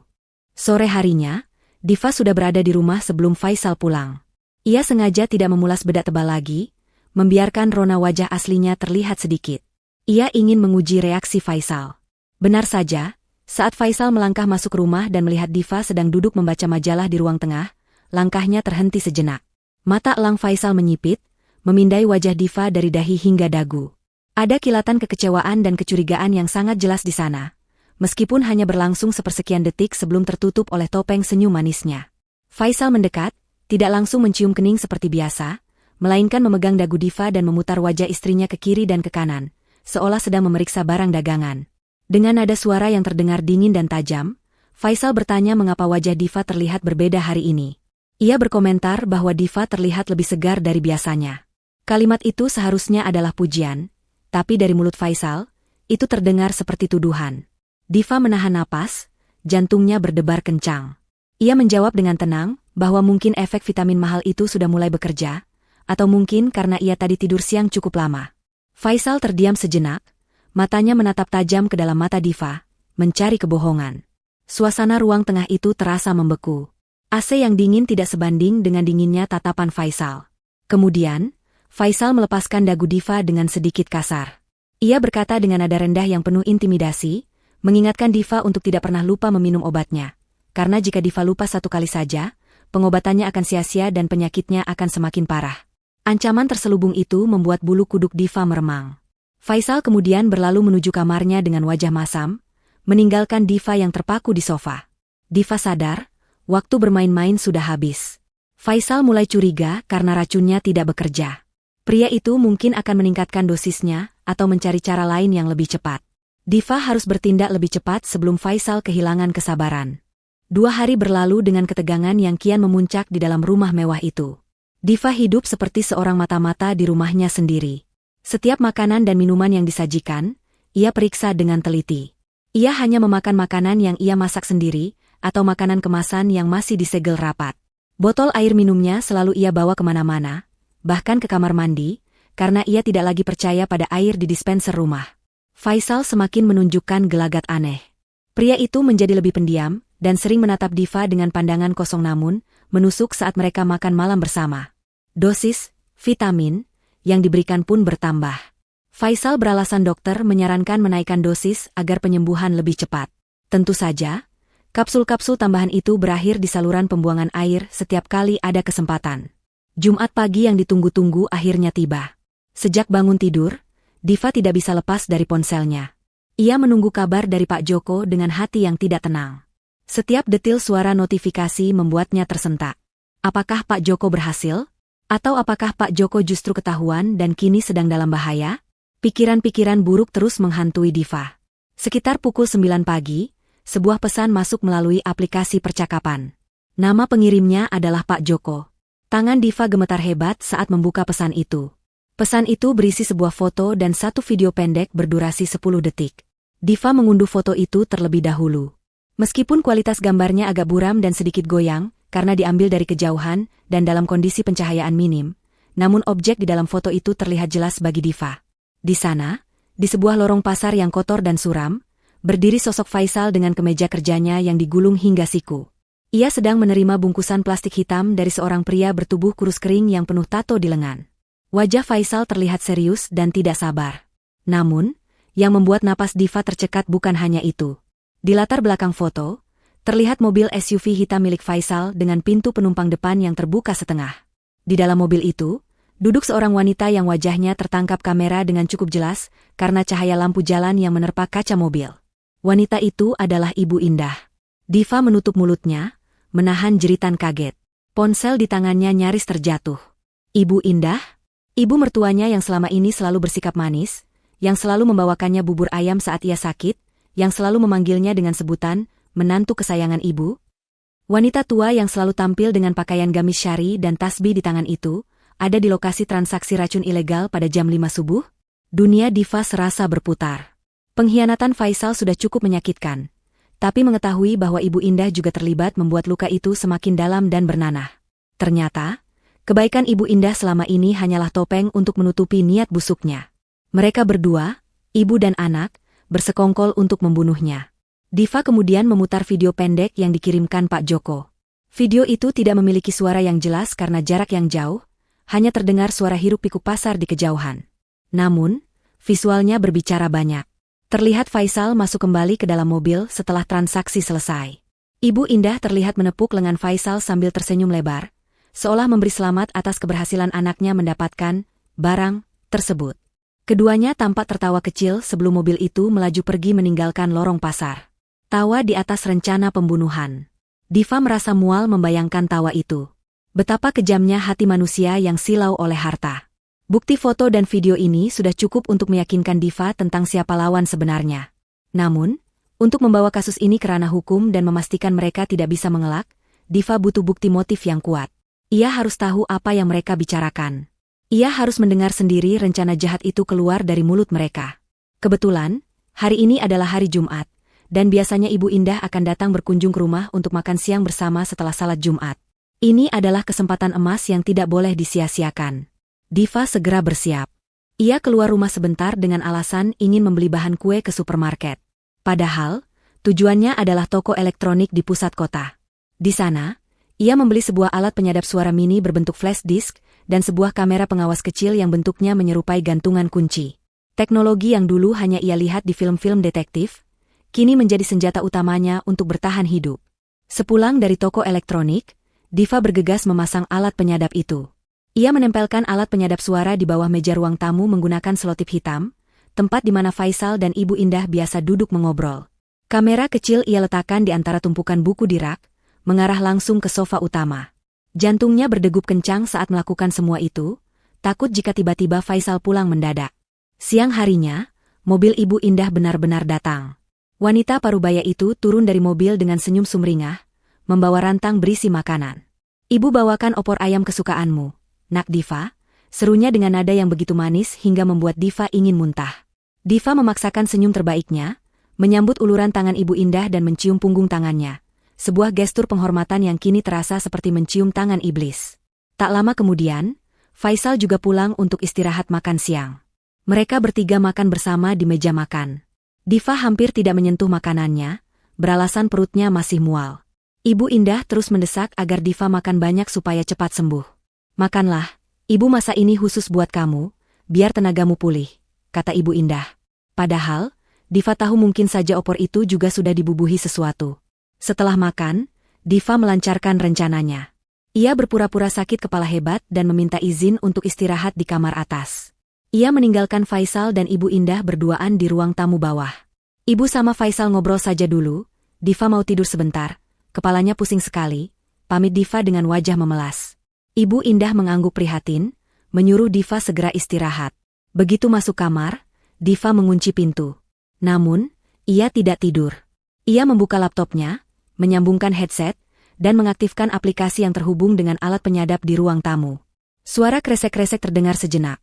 Sore harinya, Diva sudah berada di rumah sebelum Faisal pulang. Ia sengaja tidak memulas bedak tebal lagi, membiarkan rona wajah aslinya terlihat sedikit. Ia ingin menguji reaksi Faisal. Benar saja, saat Faisal melangkah masuk rumah dan melihat Diva sedang duduk membaca majalah di ruang tengah, langkahnya terhenti sejenak. Mata elang Faisal menyipit, memindai wajah Diva dari dahi hingga dagu. Ada kilatan kekecewaan dan kecurigaan yang sangat jelas di sana, meskipun hanya berlangsung sepersekian detik sebelum tertutup oleh topeng senyum manisnya. Faisal mendekat, tidak langsung mencium kening seperti biasa, melainkan memegang dagu Diva dan memutar wajah istrinya ke kiri dan ke kanan, seolah sedang memeriksa barang dagangan. Dengan nada suara yang terdengar dingin dan tajam, Faisal bertanya mengapa wajah Diva terlihat berbeda hari ini. Ia berkomentar bahwa Diva terlihat lebih segar dari biasanya. Kalimat itu seharusnya adalah pujian, tapi dari mulut Faisal, itu terdengar seperti tuduhan. Diva menahan napas, jantungnya berdebar kencang. Ia menjawab dengan tenang bahwa mungkin efek vitamin mahal itu sudah mulai bekerja, atau mungkin karena ia tadi tidur siang cukup lama. Faisal terdiam sejenak, matanya menatap tajam ke dalam mata Diva, mencari kebohongan. Suasana ruang tengah itu terasa membeku. AC yang dingin tidak sebanding dengan dinginnya tatapan Faisal. Kemudian, Faisal melepaskan dagu Diva dengan sedikit kasar. Ia berkata dengan nada rendah yang penuh intimidasi, mengingatkan Diva untuk tidak pernah lupa meminum obatnya. Karena jika Diva lupa satu kali saja, pengobatannya akan sia-sia dan penyakitnya akan semakin parah. Ancaman terselubung itu membuat bulu kuduk Diva meremang. Faisal kemudian berlalu menuju kamarnya dengan wajah masam, meninggalkan Diva yang terpaku di sofa. Diva sadar, waktu bermain-main sudah habis. Faisal mulai curiga karena racunnya tidak bekerja. Pria itu mungkin akan meningkatkan dosisnya atau mencari cara lain yang lebih cepat. Diva harus bertindak lebih cepat sebelum Faisal kehilangan kesabaran. 2 hari berlalu dengan ketegangan yang kian memuncak di dalam rumah mewah itu. Diva hidup seperti seorang mata-mata di rumahnya sendiri. Setiap makanan dan minuman yang disajikan, ia periksa dengan teliti. Ia hanya memakan makanan yang ia masak sendiri, atau makanan kemasan yang masih disegel rapat. Botol air minumnya selalu ia bawa kemana-mana, bahkan ke kamar mandi, karena ia tidak lagi percaya pada air di dispenser rumah. Faisal semakin menunjukkan gelagat aneh. Pria itu menjadi lebih pendiam, dan sering menatap Diva dengan pandangan kosong namun, menusuk saat mereka makan malam bersama. Dosis vitamin yang diberikan pun bertambah. Faisal beralasan dokter menyarankan menaikkan dosis agar penyembuhan lebih cepat. Tentu saja, Kapsul-kapsul tambahan itu berakhir di saluran pembuangan air setiap kali ada kesempatan. Jumat pagi yang ditunggu-tunggu akhirnya tiba. Sejak bangun tidur, Diva tidak bisa lepas dari ponselnya. Ia menunggu kabar dari Pak Joko dengan hati yang tidak tenang. Setiap detil suara notifikasi membuatnya tersentak. Apakah Pak Joko berhasil? Atau apakah Pak Joko justru ketahuan dan kini sedang dalam bahaya? Pikiran-pikiran buruk terus menghantui Diva. Sekitar pukul 9 pagi, sebuah pesan masuk melalui aplikasi percakapan. Nama pengirimnya adalah Pak Joko. Tangan Diva gemetar hebat saat membuka pesan itu. Pesan itu berisi sebuah foto dan satu video pendek berdurasi 10 detik. Diva mengunduh foto itu terlebih dahulu. Meskipun kualitas gambarnya agak buram dan sedikit goyang, karena diambil dari kejauhan dan dalam kondisi pencahayaan minim, namun objek di dalam foto itu terlihat jelas bagi Diva. Di sana, di sebuah lorong pasar yang kotor dan suram, berdiri sosok Faisal dengan kemeja kerjanya yang digulung hingga siku. Ia sedang menerima bungkusan plastik hitam dari seorang pria bertubuh kurus kering yang penuh tato di lengan. Wajah Faisal terlihat serius dan tidak sabar. Namun, yang membuat napas Diva tercekat bukan hanya itu. Di latar belakang foto, terlihat mobil SUV hitam milik Faisal dengan pintu penumpang depan yang terbuka setengah. Di dalam mobil itu, duduk seorang wanita yang wajahnya tertangkap kamera dengan cukup jelas karena cahaya lampu jalan yang menerpa kaca mobil. Wanita itu adalah Ibu Indah. Diva menutup mulutnya, menahan jeritan kaget. Ponsel di tangannya nyaris terjatuh. Ibu Indah? Ibu mertuanya yang selama ini selalu bersikap manis, yang selalu membawakannya bubur ayam saat ia sakit, yang selalu memanggilnya dengan sebutan, menantu kesayangan ibu? Wanita tua yang selalu tampil dengan pakaian gamis syari dan tasbih di tangan itu, ada di lokasi transaksi racun ilegal pada jam 5 subuh? Dunia Diva serasa berputar. Pengkhianatan Faisal sudah cukup menyakitkan. Tapi mengetahui bahwa Ibu Indah juga terlibat membuat luka itu semakin dalam dan bernanah. Ternyata, kebaikan Ibu Indah selama ini hanyalah topeng untuk menutupi niat busuknya. Mereka berdua, ibu dan anak, bersekongkol untuk membunuhnya. Diva kemudian memutar video pendek yang dikirimkan Pak Joko. Video itu tidak memiliki suara yang jelas karena jarak yang jauh, hanya terdengar suara hiruk-pikuk pasar di kejauhan. Namun, visualnya berbicara banyak. Terlihat Faisal masuk kembali ke dalam mobil setelah transaksi selesai. Ibu Indah terlihat menepuk lengan Faisal sambil tersenyum lebar, seolah memberi selamat atas keberhasilan anaknya mendapatkan barang tersebut. Keduanya tampak tertawa kecil sebelum mobil itu melaju pergi meninggalkan lorong pasar. Tawa di atas rencana pembunuhan. Diva merasa mual membayangkan tawa itu. Betapa kejamnya hati manusia yang silau oleh harta. Bukti foto dan video ini sudah cukup untuk meyakinkan Diva tentang siapa lawan sebenarnya. Namun, untuk membawa kasus ini ke ranah hukum dan memastikan mereka tidak bisa mengelak, Diva butuh bukti motif yang kuat. Ia harus tahu apa yang mereka bicarakan. Ia harus mendengar sendiri rencana jahat itu keluar dari mulut mereka. Kebetulan, hari ini adalah hari Jumat, dan biasanya Ibu Indah akan datang berkunjung ke rumah untuk makan siang bersama setelah salat Jumat. Ini adalah kesempatan emas yang tidak boleh disia-siakan. Diva segera bersiap. Ia keluar rumah sebentar dengan alasan ingin membeli bahan kue ke supermarket. Padahal, tujuannya adalah toko elektronik di pusat kota. Di sana, ia membeli sebuah alat penyadap suara mini berbentuk flash disk dan sebuah kamera pengawas kecil yang bentuknya menyerupai gantungan kunci. Teknologi yang dulu hanya ia lihat di film-film detektif, kini menjadi senjata utamanya untuk bertahan hidup. Sepulang dari toko elektronik, Diva bergegas memasang alat penyadap itu. Ia menempelkan alat penyadap suara di bawah meja ruang tamu menggunakan selotip hitam, tempat di mana Faisal dan Ibu Indah biasa duduk mengobrol. Kamera kecil ia letakkan di antara tumpukan buku di rak, mengarah langsung ke sofa utama. Jantungnya berdegup kencang saat melakukan semua itu, takut jika tiba-tiba Faisal pulang mendadak. Siang harinya, mobil Ibu Indah benar-benar datang. Wanita parubaya itu turun dari mobil dengan senyum sumringah, membawa rantang berisi makanan. Ibu bawakan opor ayam kesukaanmu, Nak Diva, serunya dengan nada yang begitu manis hingga membuat Diva ingin muntah. Diva memaksakan senyum terbaiknya, menyambut uluran tangan Ibu Indah dan mencium punggung tangannya. Sebuah gestur penghormatan yang kini terasa seperti mencium tangan iblis. Tak lama kemudian, Faisal juga pulang untuk istirahat makan siang. Mereka bertiga makan bersama di meja makan. Diva hampir tidak menyentuh makanannya, beralasan perutnya masih mual. Ibu Indah terus mendesak agar Diva makan banyak supaya cepat sembuh. Makanlah, ibu masak ini khusus buat kamu, biar tenagamu pulih, kata Ibu Indah. Padahal, Diva tahu mungkin saja opor itu juga sudah dibubuhi sesuatu. Setelah makan, Diva melancarkan rencananya. Ia berpura-pura sakit kepala hebat dan meminta izin untuk istirahat di kamar atas. Ia meninggalkan Faisal dan Ibu Indah berduaan di ruang tamu bawah. Ibu sama Faisal ngobrol saja dulu, Diva mau tidur sebentar, kepalanya pusing sekali, pamit Diva dengan wajah memelas. Ibu Indah mengangguk prihatin, menyuruh Diva segera istirahat. Begitu masuk kamar, Diva mengunci pintu. Namun, ia tidak tidur. Ia membuka laptopnya, menyambungkan headset, dan mengaktifkan aplikasi yang terhubung dengan alat penyadap di ruang tamu. Suara kresek-kresek terdengar sejenak.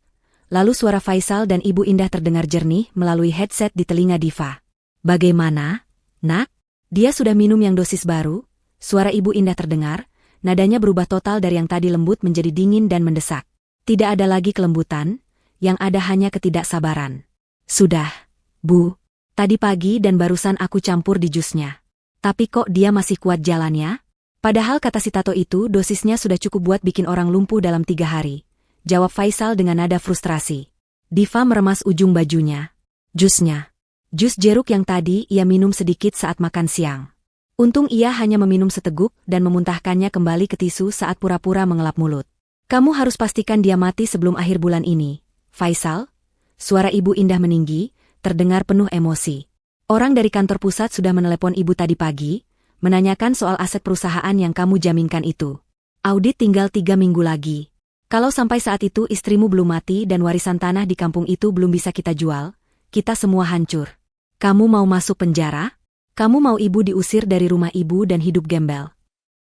Lalu suara Faisal dan Ibu Indah terdengar jernih melalui headset di telinga Diva. Bagaimana, nak? Dia sudah minum yang dosis baru? Suara Ibu Indah terdengar, nadanya berubah total dari yang tadi lembut menjadi dingin dan mendesak. Tidak ada lagi kelembutan, yang ada hanya ketidaksabaran. Sudah, Bu. Tadi pagi dan barusan aku campur di jusnya. Tapi kok dia masih kuat jalannya? Padahal kata si Tato itu dosisnya sudah cukup buat bikin orang lumpuh dalam 3 hari. Jawab Faisal dengan nada frustrasi. Diva meremas ujung bajunya. Jusnya. Jus jeruk yang tadi ia minum sedikit saat makan siang. Untung ia hanya meminum seteguk dan memuntahkannya kembali ke tisu saat pura-pura mengelap mulut. Kamu harus pastikan dia mati sebelum akhir bulan ini. Faisal? Suara Ibu Indah meninggi, terdengar penuh emosi. Orang dari kantor pusat sudah menelepon ibu tadi pagi, menanyakan soal aset perusahaan yang kamu jaminkan itu. Audit tinggal 3 minggu lagi. Kalau sampai saat itu istrimu belum mati dan warisan tanah di kampung itu belum bisa kita jual, kita semua hancur. Kamu mau masuk penjara? Kamu mau ibu diusir dari rumah ibu dan hidup gembel?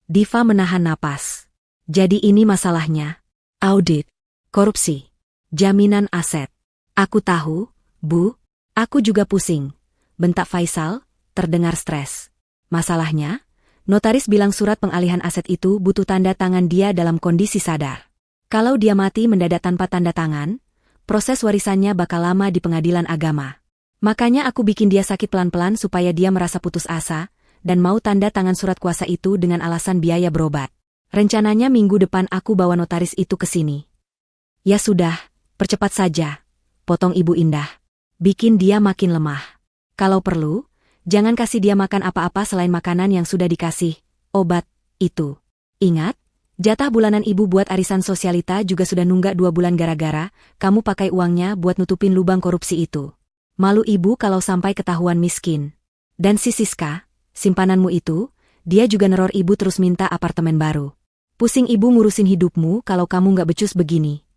Diva menahan napas. Jadi ini masalahnya. Audit. Korupsi. Jaminan aset. Aku tahu, Bu. Aku juga pusing. Bentak Faisal, terdengar stres. Masalahnya, notaris bilang surat pengalihan aset itu butuh tanda tangan dia dalam kondisi sadar. Kalau dia mati mendadak tanpa tanda tangan, proses warisannya bakal lama di pengadilan agama. Makanya aku bikin dia sakit pelan-pelan supaya dia merasa putus asa, dan mau tanda tangan surat kuasa itu dengan alasan biaya berobat. Rencananya minggu depan aku bawa notaris itu ke sini. Ya sudah, percepat saja, potong Ibu Indah. Bikin dia makin lemah. Kalau perlu, jangan kasih dia makan apa-apa selain makanan yang sudah dikasih, obat, itu. Ingat, jatah bulanan ibu buat arisan sosialita juga sudah nunggak 2 bulan gara-gara, kamu pakai uangnya buat nutupin lubang korupsi itu. Malu ibu kalau sampai ketahuan miskin. Dan si Siska, simpananmu itu, dia juga neror ibu terus minta apartemen baru. Pusing ibu ngurusin hidupmu kalau kamu nggak becus begini.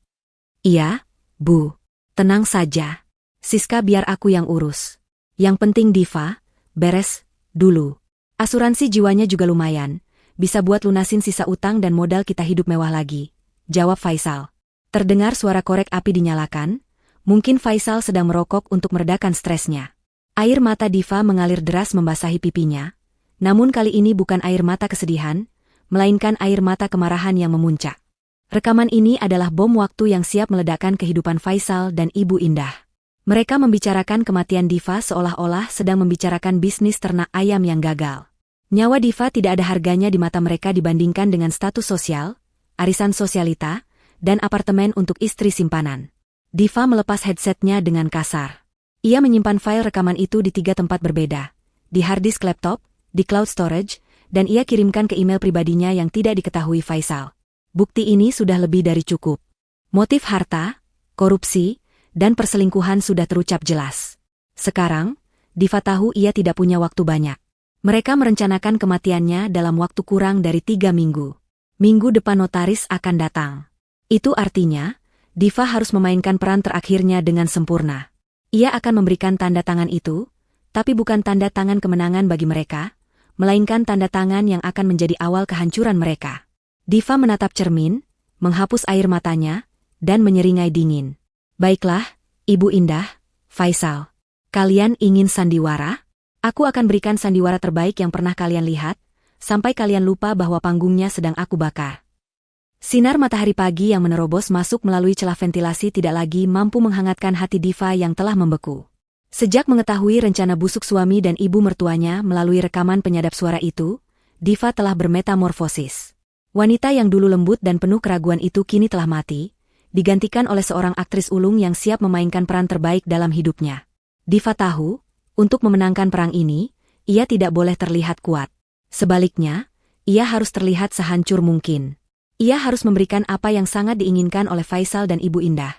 Iya, Bu. Tenang saja. Siska biar aku yang urus. Yang penting Diva, beres, dulu. Asuransi jiwanya juga lumayan, bisa buat lunasin sisa utang dan modal kita hidup mewah lagi. Jawab Faisal. Terdengar suara korek api dinyalakan, mungkin Faisal sedang merokok untuk meredakan stresnya. Air mata Diva mengalir deras membasahi pipinya, namun kali ini bukan air mata kesedihan, melainkan air mata kemarahan yang memuncak. Rekaman ini adalah bom waktu yang siap meledakkan kehidupan Faisal dan Ibu Indah. Mereka membicarakan kematian Diva seolah-olah sedang membicarakan bisnis ternak ayam yang gagal. Nyawa Diva tidak ada harganya di mata mereka dibandingkan dengan status sosial, arisan sosialita, dan apartemen untuk istri simpanan. Diva melepas headsetnya dengan kasar. Ia menyimpan file rekaman itu di 3 tempat berbeda. Di hard disk laptop, di cloud storage, dan ia kirimkan ke email pribadinya yang tidak diketahui Faisal. Bukti ini sudah lebih dari cukup. Motif harta, korupsi, dan perselingkuhan sudah terucap jelas. Sekarang, Diva tahu ia tidak punya waktu banyak. Mereka merencanakan kematiannya dalam waktu kurang dari 3 minggu. Minggu depan notaris akan datang. Itu artinya, Diva harus memainkan peran terakhirnya dengan sempurna. Ia akan memberikan tanda tangan itu, tapi bukan tanda tangan kemenangan bagi mereka, melainkan tanda tangan yang akan menjadi awal kehancuran mereka. Diva menatap cermin, menghapus air matanya, dan menyeringai dingin. Baiklah, Ibu Indah, Faisal. Kalian ingin sandiwara? Aku akan berikan sandiwara terbaik yang pernah kalian lihat, sampai kalian lupa bahwa panggungnya sedang aku bakar. Sinar matahari pagi yang menerobos masuk melalui celah ventilasi tidak lagi mampu menghangatkan hati Diva yang telah membeku. Sejak mengetahui rencana busuk suami dan ibu mertuanya melalui rekaman penyadap suara itu, Diva telah bermetamorfosis. Wanita yang dulu lembut dan penuh keraguan itu kini telah mati, digantikan oleh seorang aktris ulung yang siap memainkan peran terbaik dalam hidupnya. Diva tahu, untuk memenangkan perang ini, ia tidak boleh terlihat kuat. Sebaliknya, ia harus terlihat sehancur mungkin. Ia harus memberikan apa yang sangat diinginkan oleh Faisal dan Ibu Indah.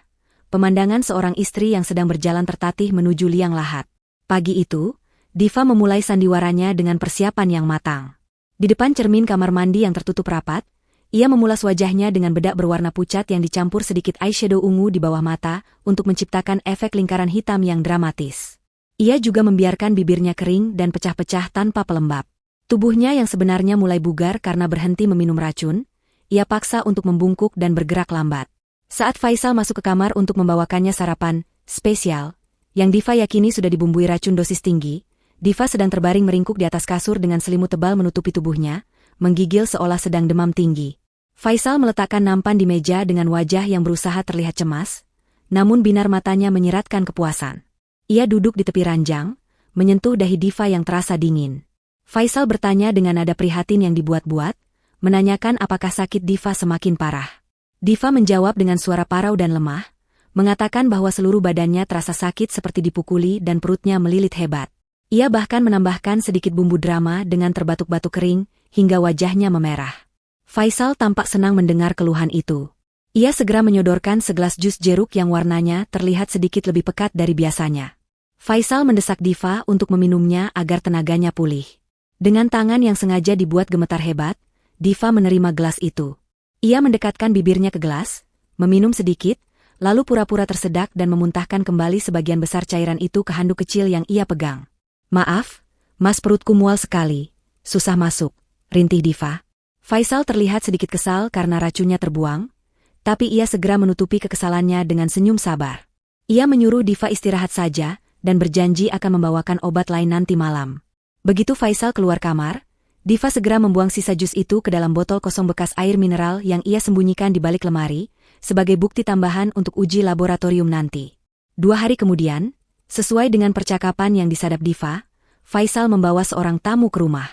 Pemandangan seorang istri yang sedang berjalan tertatih menuju liang lahat. Pagi itu, Diva memulai sandiwaranya dengan persiapan yang matang. Di depan cermin kamar mandi yang tertutup rapat, ia memulas wajahnya dengan bedak berwarna pucat yang dicampur sedikit eyeshadow ungu di bawah mata untuk menciptakan efek lingkaran hitam yang dramatis. Ia juga membiarkan bibirnya kering dan pecah-pecah tanpa pelembab. Tubuhnya yang sebenarnya mulai bugar karena berhenti meminum racun, ia paksa untuk membungkuk dan bergerak lambat. Saat Faisal masuk ke kamar untuk membawakannya sarapan spesial, yang Diva yakini sudah dibumbui racun dosis tinggi, Diva sedang terbaring meringkuk di atas kasur dengan selimut tebal menutupi tubuhnya, menggigil seolah sedang demam tinggi. Faisal meletakkan nampan di meja dengan wajah yang berusaha terlihat cemas, namun binar matanya menyiratkan kepuasan. Ia duduk di tepi ranjang, menyentuh dahi Diva yang terasa dingin. Faisal bertanya dengan nada prihatin yang dibuat-buat, menanyakan apakah sakit Diva semakin parah. Diva menjawab dengan suara parau dan lemah, mengatakan bahwa seluruh badannya terasa sakit seperti dipukuli dan perutnya melilit hebat. Ia bahkan menambahkan sedikit bumbu drama dengan terbatuk-batuk kering, hingga wajahnya memerah. Faisal tampak senang mendengar keluhan itu. Ia segera menyodorkan segelas jus jeruk yang warnanya terlihat sedikit lebih pekat dari biasanya. Faisal mendesak Diva untuk meminumnya agar tenaganya pulih. Dengan tangan yang sengaja dibuat gemetar hebat, Diva menerima gelas itu. Ia mendekatkan bibirnya ke gelas, meminum sedikit, lalu pura-pura tersedak dan memuntahkan kembali sebagian besar cairan itu ke handuk kecil yang ia pegang. "Maaf, Mas, perutku mual sekali, susah masuk," rintih Diva. Faisal terlihat sedikit kesal karena racunnya terbuang, tapi ia segera menutupi kekesalannya dengan senyum sabar. Ia menyuruh Diva istirahat saja dan berjanji akan membawakan obat lain nanti malam. Begitu Faisal keluar kamar, Diva segera membuang sisa jus itu ke dalam botol kosong bekas air mineral yang ia sembunyikan di balik lemari, sebagai bukti tambahan untuk uji laboratorium nanti. 2 hari kemudian, sesuai dengan percakapan yang disadap Diva, Faisal membawa seorang tamu ke rumah.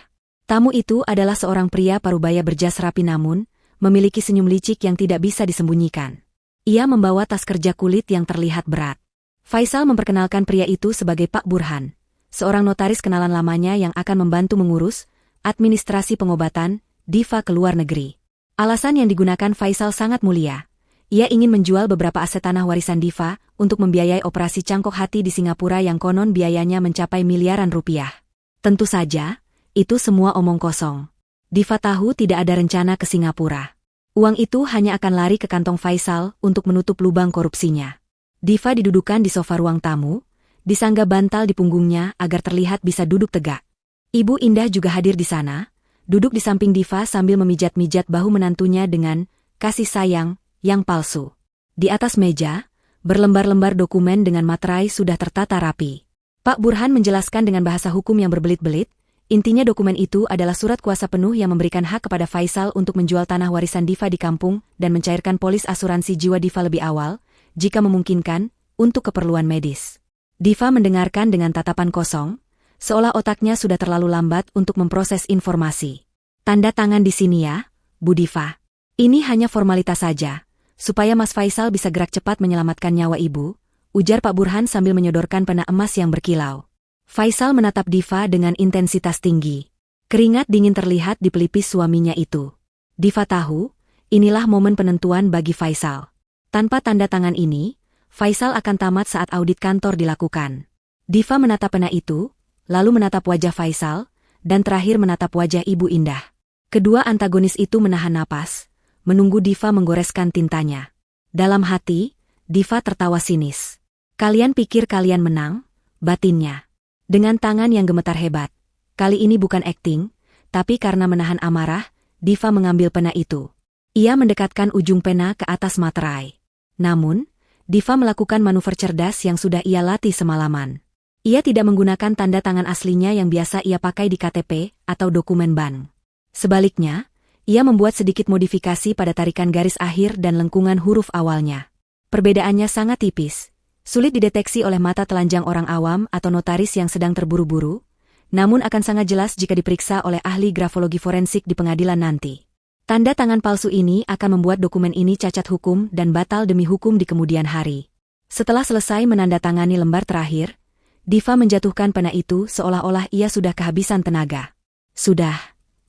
Tamu itu adalah seorang pria parubaya berjas rapi namun, memiliki senyum licik yang tidak bisa disembunyikan. Ia membawa tas kerja kulit yang terlihat berat. Faisal memperkenalkan pria itu sebagai Pak Burhan, seorang notaris kenalan lamanya yang akan membantu mengurus administrasi pengobatan Diva ke luar negeri. Alasan yang digunakan Faisal sangat mulia. Ia ingin menjual beberapa aset tanah warisan Diva untuk membiayai operasi cangkok hati di Singapura yang konon biayanya mencapai miliaran rupiah. Tentu saja, itu semua omong kosong. Diva tahu tidak ada rencana ke Singapura. Uang itu hanya akan lari ke kantong Faisal untuk menutup lubang korupsinya. Diva didudukan di sofa ruang tamu, disangga bantal di punggungnya agar terlihat bisa duduk tegak. Ibu Indah juga hadir di sana, duduk di samping Diva sambil memijat-mijat bahu menantunya dengan kasih sayang yang palsu. Di atas meja, berlembar-lembar dokumen dengan materai sudah tertata rapi. Pak Burhan menjelaskan dengan bahasa hukum yang berbelit-belit, intinya dokumen itu adalah surat kuasa penuh yang memberikan hak kepada Faisal untuk menjual tanah warisan Diva di kampung dan mencairkan polis asuransi jiwa Diva lebih awal, jika memungkinkan, untuk keperluan medis. Diva mendengarkan dengan tatapan kosong, seolah otaknya sudah terlalu lambat untuk memproses informasi. "Tanda tangan di sini ya, Bu Diva. Ini hanya formalitas saja, supaya Mas Faisal bisa gerak cepat menyelamatkan nyawa Ibu," ujar Pak Burhan sambil menyodorkan pena emas yang berkilau. Faisal menatap Diva dengan intensitas tinggi. Keringat dingin terlihat di pelipis suaminya itu. Diva tahu, inilah momen penentuan bagi Faisal. Tanpa tanda tangan ini, Faisal akan tamat saat audit kantor dilakukan. Diva menatap pena itu, lalu menatap wajah Faisal, dan terakhir menatap wajah Ibu Indah. Kedua antagonis itu menahan napas, menunggu Diva menggoreskan tintanya. Dalam hati, Diva tertawa sinis. "Kalian pikir kalian menang?" batinnya. Dengan tangan yang gemetar hebat. Kali ini bukan akting, tapi karena menahan amarah, Diva mengambil pena itu. Ia mendekatkan ujung pena ke atas materai. Namun, Diva melakukan manuver cerdas yang sudah ia latih semalaman. Ia tidak menggunakan tanda tangan aslinya yang biasa ia pakai di KTP atau dokumen bank. Sebaliknya, ia membuat sedikit modifikasi pada tarikan garis akhir dan lengkungan huruf awalnya. Perbedaannya sangat tipis, sulit dideteksi oleh mata telanjang orang awam atau notaris yang sedang terburu-buru, namun akan sangat jelas jika diperiksa oleh ahli grafologi forensik di pengadilan nanti. Tanda tangan palsu ini akan membuat dokumen ini cacat hukum dan batal demi hukum di kemudian hari. Setelah selesai menandatangani lembar terakhir, Diva menjatuhkan pena itu seolah-olah ia sudah kehabisan tenaga. "Sudah,"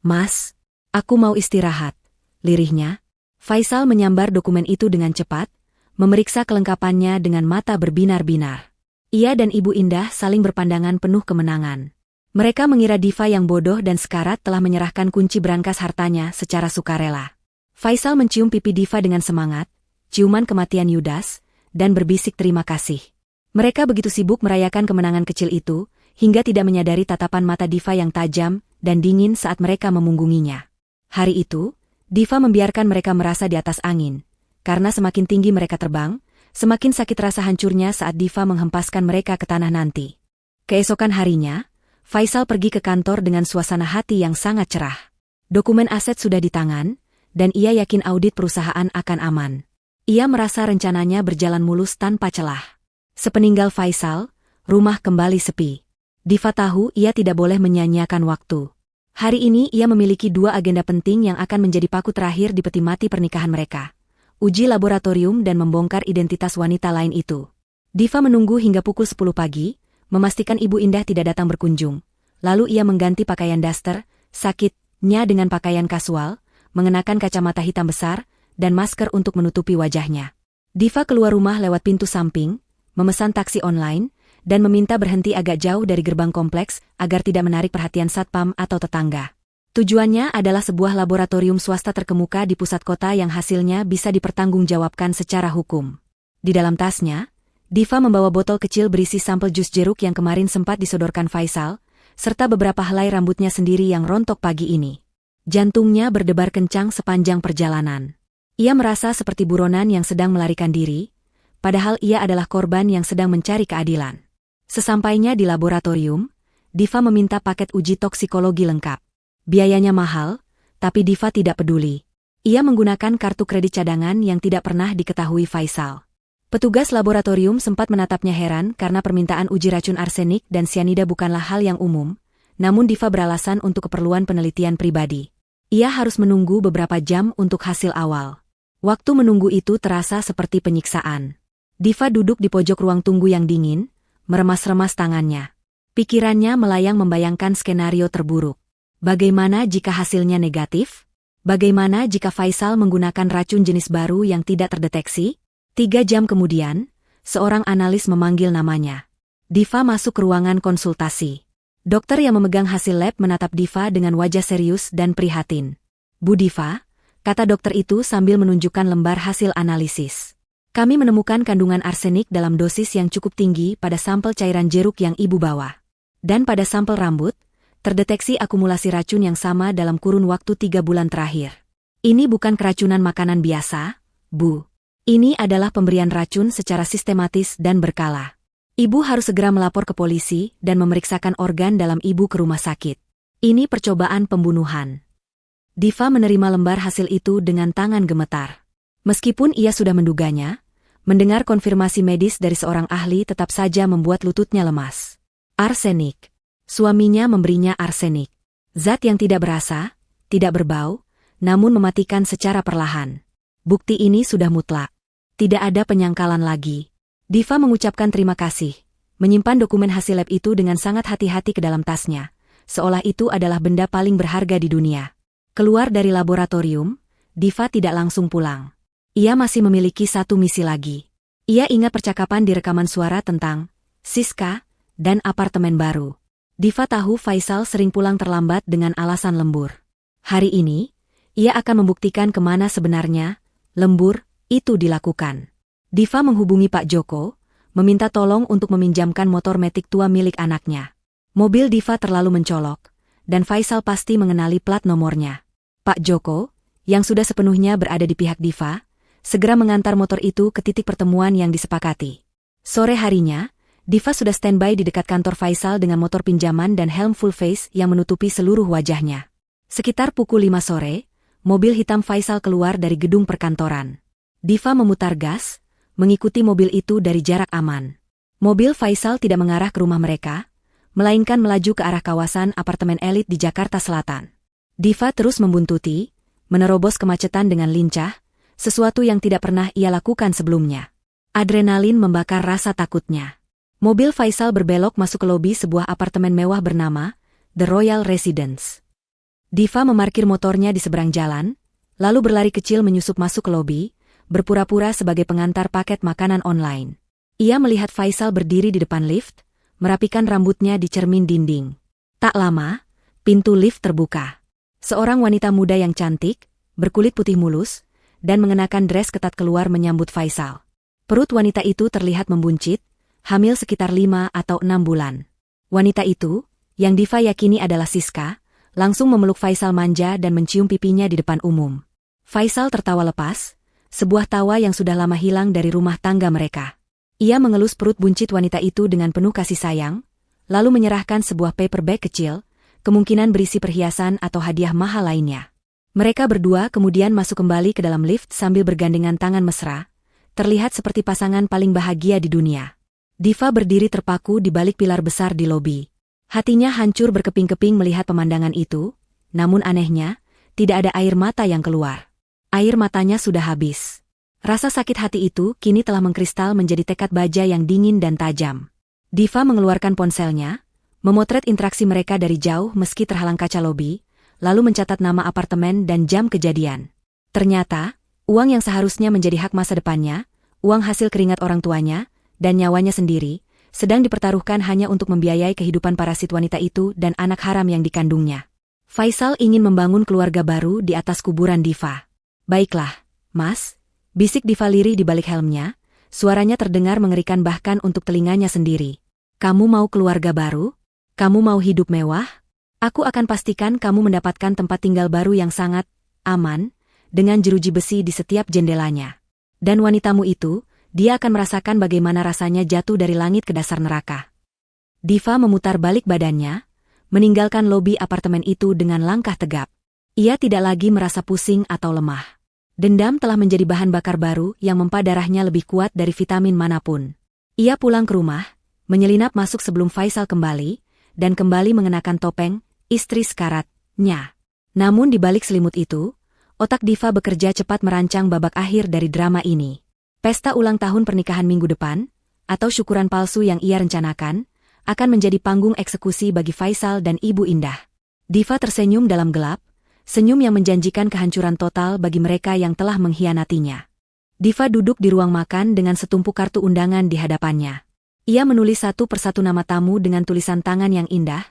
Mas, aku mau istirahat, lirihnya. Faisal menyambar dokumen itu dengan cepat, memeriksa kelengkapannya dengan mata berbinar-binar. Ia dan Ibu Indah saling berpandangan penuh kemenangan. Mereka mengira Diva yang bodoh dan sekarat telah menyerahkan kunci brankas hartanya secara sukarela. Faisal mencium pipi Diva dengan semangat, ciuman kematian Yudas, dan berbisik terima kasih. Mereka begitu sibuk merayakan kemenangan kecil itu, hingga tidak menyadari tatapan mata Diva yang tajam dan dingin saat mereka memunggunginya. Hari itu, Diva membiarkan mereka merasa di atas angin. Karena semakin tinggi mereka terbang, semakin sakit rasa hancurnya saat Diva menghempaskan mereka ke tanah nanti. Keesokan harinya, Faisal pergi ke kantor dengan suasana hati yang sangat cerah. Dokumen aset sudah di tangan, dan ia yakin audit perusahaan akan aman. Ia merasa rencananya berjalan mulus tanpa celah. Sepeninggal Faisal, rumah kembali sepi. Diva tahu ia tidak boleh menyia-nyiakan waktu. Hari ini ia memiliki 2 agenda penting yang akan menjadi paku terakhir di peti mati pernikahan mereka. Uji laboratorium dan membongkar identitas wanita lain itu. Diva menunggu hingga pukul 10 pagi, memastikan Ibu Indah tidak datang berkunjung. Lalu ia mengganti pakaian daster, sakitnya dengan pakaian kasual, mengenakan kacamata hitam besar, dan masker untuk menutupi wajahnya. Diva keluar rumah lewat pintu samping, memesan taksi online, dan meminta berhenti agak jauh dari gerbang kompleks agar tidak menarik perhatian satpam atau tetangga. Tujuannya adalah sebuah laboratorium swasta terkemuka di pusat kota yang hasilnya bisa dipertanggungjawabkan secara hukum. Di dalam tasnya, Diva membawa botol kecil berisi sampel jus jeruk yang kemarin sempat disodorkan Faisal, serta beberapa helai rambutnya sendiri yang rontok pagi ini. Jantungnya berdebar kencang sepanjang perjalanan. Ia merasa seperti buronan yang sedang melarikan diri, padahal ia adalah korban yang sedang mencari keadilan. Sesampainya di laboratorium, Diva meminta paket uji toksikologi lengkap. Biayanya mahal, tapi Diva tidak peduli. Ia menggunakan kartu kredit cadangan yang tidak pernah diketahui Faisal. Petugas laboratorium sempat menatapnya heran karena permintaan uji racun arsenik dan sianida bukanlah hal yang umum, namun Diva beralasan untuk keperluan penelitian pribadi. Ia harus menunggu beberapa jam untuk hasil awal. Waktu menunggu itu terasa seperti penyiksaan. Diva duduk di pojok ruang tunggu yang dingin, meremas-remas tangannya. Pikirannya melayang membayangkan skenario terburuk. Bagaimana jika hasilnya negatif? Bagaimana jika Faisal menggunakan racun jenis baru yang tidak terdeteksi? 3 jam kemudian, seorang analis memanggil namanya. Diva masuk ke ruangan konsultasi. Dokter yang memegang hasil lab menatap Diva dengan wajah serius dan prihatin. Bu Diva, kata dokter itu sambil menunjukkan lembar hasil analisis. Kami menemukan kandungan arsenik dalam dosis yang cukup tinggi pada sampel cairan jeruk yang ibu bawa. Dan pada sampel rambut, terdeteksi akumulasi racun yang sama dalam kurun waktu 3 bulan terakhir. Ini bukan keracunan makanan biasa, Bu. Ini adalah pemberian racun secara sistematis dan berkala. Ibu harus segera melapor ke polisi dan memeriksakan organ dalam ibu ke rumah sakit. Ini percobaan pembunuhan. Diva menerima lembar hasil itu dengan tangan gemetar. Meskipun ia sudah menduganya, mendengar konfirmasi medis dari seorang ahli tetap saja membuat lututnya lemas. Arsenik. Suaminya memberinya arsenik. Zat yang tidak berasa, tidak berbau, namun mematikan secara perlahan. Bukti ini sudah mutlak. Tidak ada penyangkalan lagi. Diva mengucapkan terima kasih, menyimpan dokumen hasil lab itu dengan sangat hati-hati ke dalam tasnya, seolah itu adalah benda paling berharga di dunia. Keluar dari laboratorium, Diva tidak langsung pulang. Ia masih memiliki 1 misi lagi. Ia ingat percakapan di rekaman suara tentang Siska dan apartemen baru. Diva tahu Faisal sering pulang terlambat dengan alasan lembur. Hari ini, ia akan membuktikan kemana sebenarnya lembur itu dilakukan. Diva menghubungi Pak Joko, meminta tolong untuk meminjamkan motor metik tua milik anaknya. Mobil Diva terlalu mencolok, dan Faisal pasti mengenali plat nomornya. Pak Joko, yang sudah sepenuhnya berada di pihak Diva, segera mengantar motor itu ke titik pertemuan yang disepakati. Sore harinya, Diva sudah standby di dekat kantor Faisal dengan motor pinjaman dan helm full face yang menutupi seluruh wajahnya. Sekitar pukul 5 sore, mobil hitam Faisal keluar dari gedung perkantoran. Diva memutar gas, mengikuti mobil itu dari jarak aman. Mobil Faisal tidak mengarah ke rumah mereka, melainkan melaju ke arah kawasan apartemen elit di Jakarta Selatan. Diva terus membuntuti, menerobos kemacetan dengan lincah, sesuatu yang tidak pernah ia lakukan sebelumnya. Adrenalin membakar rasa takutnya. Mobil Faisal berbelok masuk ke lobi sebuah apartemen mewah bernama The Royal Residence. Diva memarkir motornya di seberang jalan, lalu berlari kecil menyusup masuk ke lobi, berpura-pura sebagai pengantar paket makanan online. Ia melihat Faisal berdiri di depan lift, merapikan rambutnya di cermin dinding. Tak lama, pintu lift terbuka. Seorang wanita muda yang cantik, berkulit putih mulus, dan mengenakan dress ketat keluar menyambut Faisal. Perut wanita itu terlihat membuncit, hamil sekitar 5 atau 6 bulan. Wanita itu, yang Diva yakini adalah Siska, langsung memeluk Faisal manja dan mencium pipinya di depan umum. Faisal tertawa lepas, sebuah tawa yang sudah lama hilang dari rumah tangga mereka. Ia mengelus perut buncit wanita itu dengan penuh kasih sayang, lalu menyerahkan sebuah paper bag kecil, kemungkinan berisi perhiasan atau hadiah mahal lainnya. Mereka berdua kemudian masuk kembali ke dalam lift sambil bergandengan tangan mesra, terlihat seperti pasangan paling bahagia di dunia. Diva berdiri terpaku di balik pilar besar di lobi. Hatinya hancur berkeping-keping melihat pemandangan itu, namun anehnya, tidak ada air mata yang keluar. Air matanya sudah habis. Rasa sakit hati itu kini telah mengkristal menjadi tekad baja yang dingin dan tajam. Diva mengeluarkan ponselnya, memotret interaksi mereka dari jauh meski terhalang kaca lobi, lalu mencatat nama apartemen dan jam kejadian. Ternyata, uang yang seharusnya menjadi hak masa depannya, uang hasil keringat orang tuanya, dan nyawanya sendiri, sedang dipertaruhkan hanya untuk membiayai kehidupan parasit wanita itu dan anak haram yang dikandungnya. Faisal ingin membangun keluarga baru di atas kuburan Diva. "Baiklah, Mas," bisik Diva lirih di balik helmnya, suaranya terdengar mengerikan bahkan untuk telinganya sendiri. "Kamu mau keluarga baru? Kamu mau hidup mewah? Aku akan pastikan kamu mendapatkan tempat tinggal baru yang sangat aman, dengan jeruji besi di setiap jendelanya. Dan wanitamu itu, dia akan merasakan bagaimana rasanya jatuh dari langit ke dasar neraka." Diva memutar balik badannya, meninggalkan lobi apartemen itu dengan langkah tegap. Ia tidak lagi merasa pusing atau lemah. Dendam telah menjadi bahan bakar baru yang mempa darahnya lebih kuat dari vitamin manapun. Ia pulang ke rumah, menyelinap masuk sebelum Faisal kembali, dan kembali mengenakan topeng, istri sekaratnya. Namun di balik selimut itu, otak Diva bekerja cepat merancang babak akhir dari drama ini. Pesta ulang tahun pernikahan minggu depan, atau syukuran palsu yang ia rencanakan, akan menjadi panggung eksekusi bagi Faisal dan Ibu Indah. Diva tersenyum dalam gelap, senyum yang menjanjikan kehancuran total bagi mereka yang telah mengkhianatinya. Diva duduk di ruang makan dengan setumpuk kartu undangan di hadapannya. Ia menulis satu persatu nama tamu dengan tulisan tangan yang indah,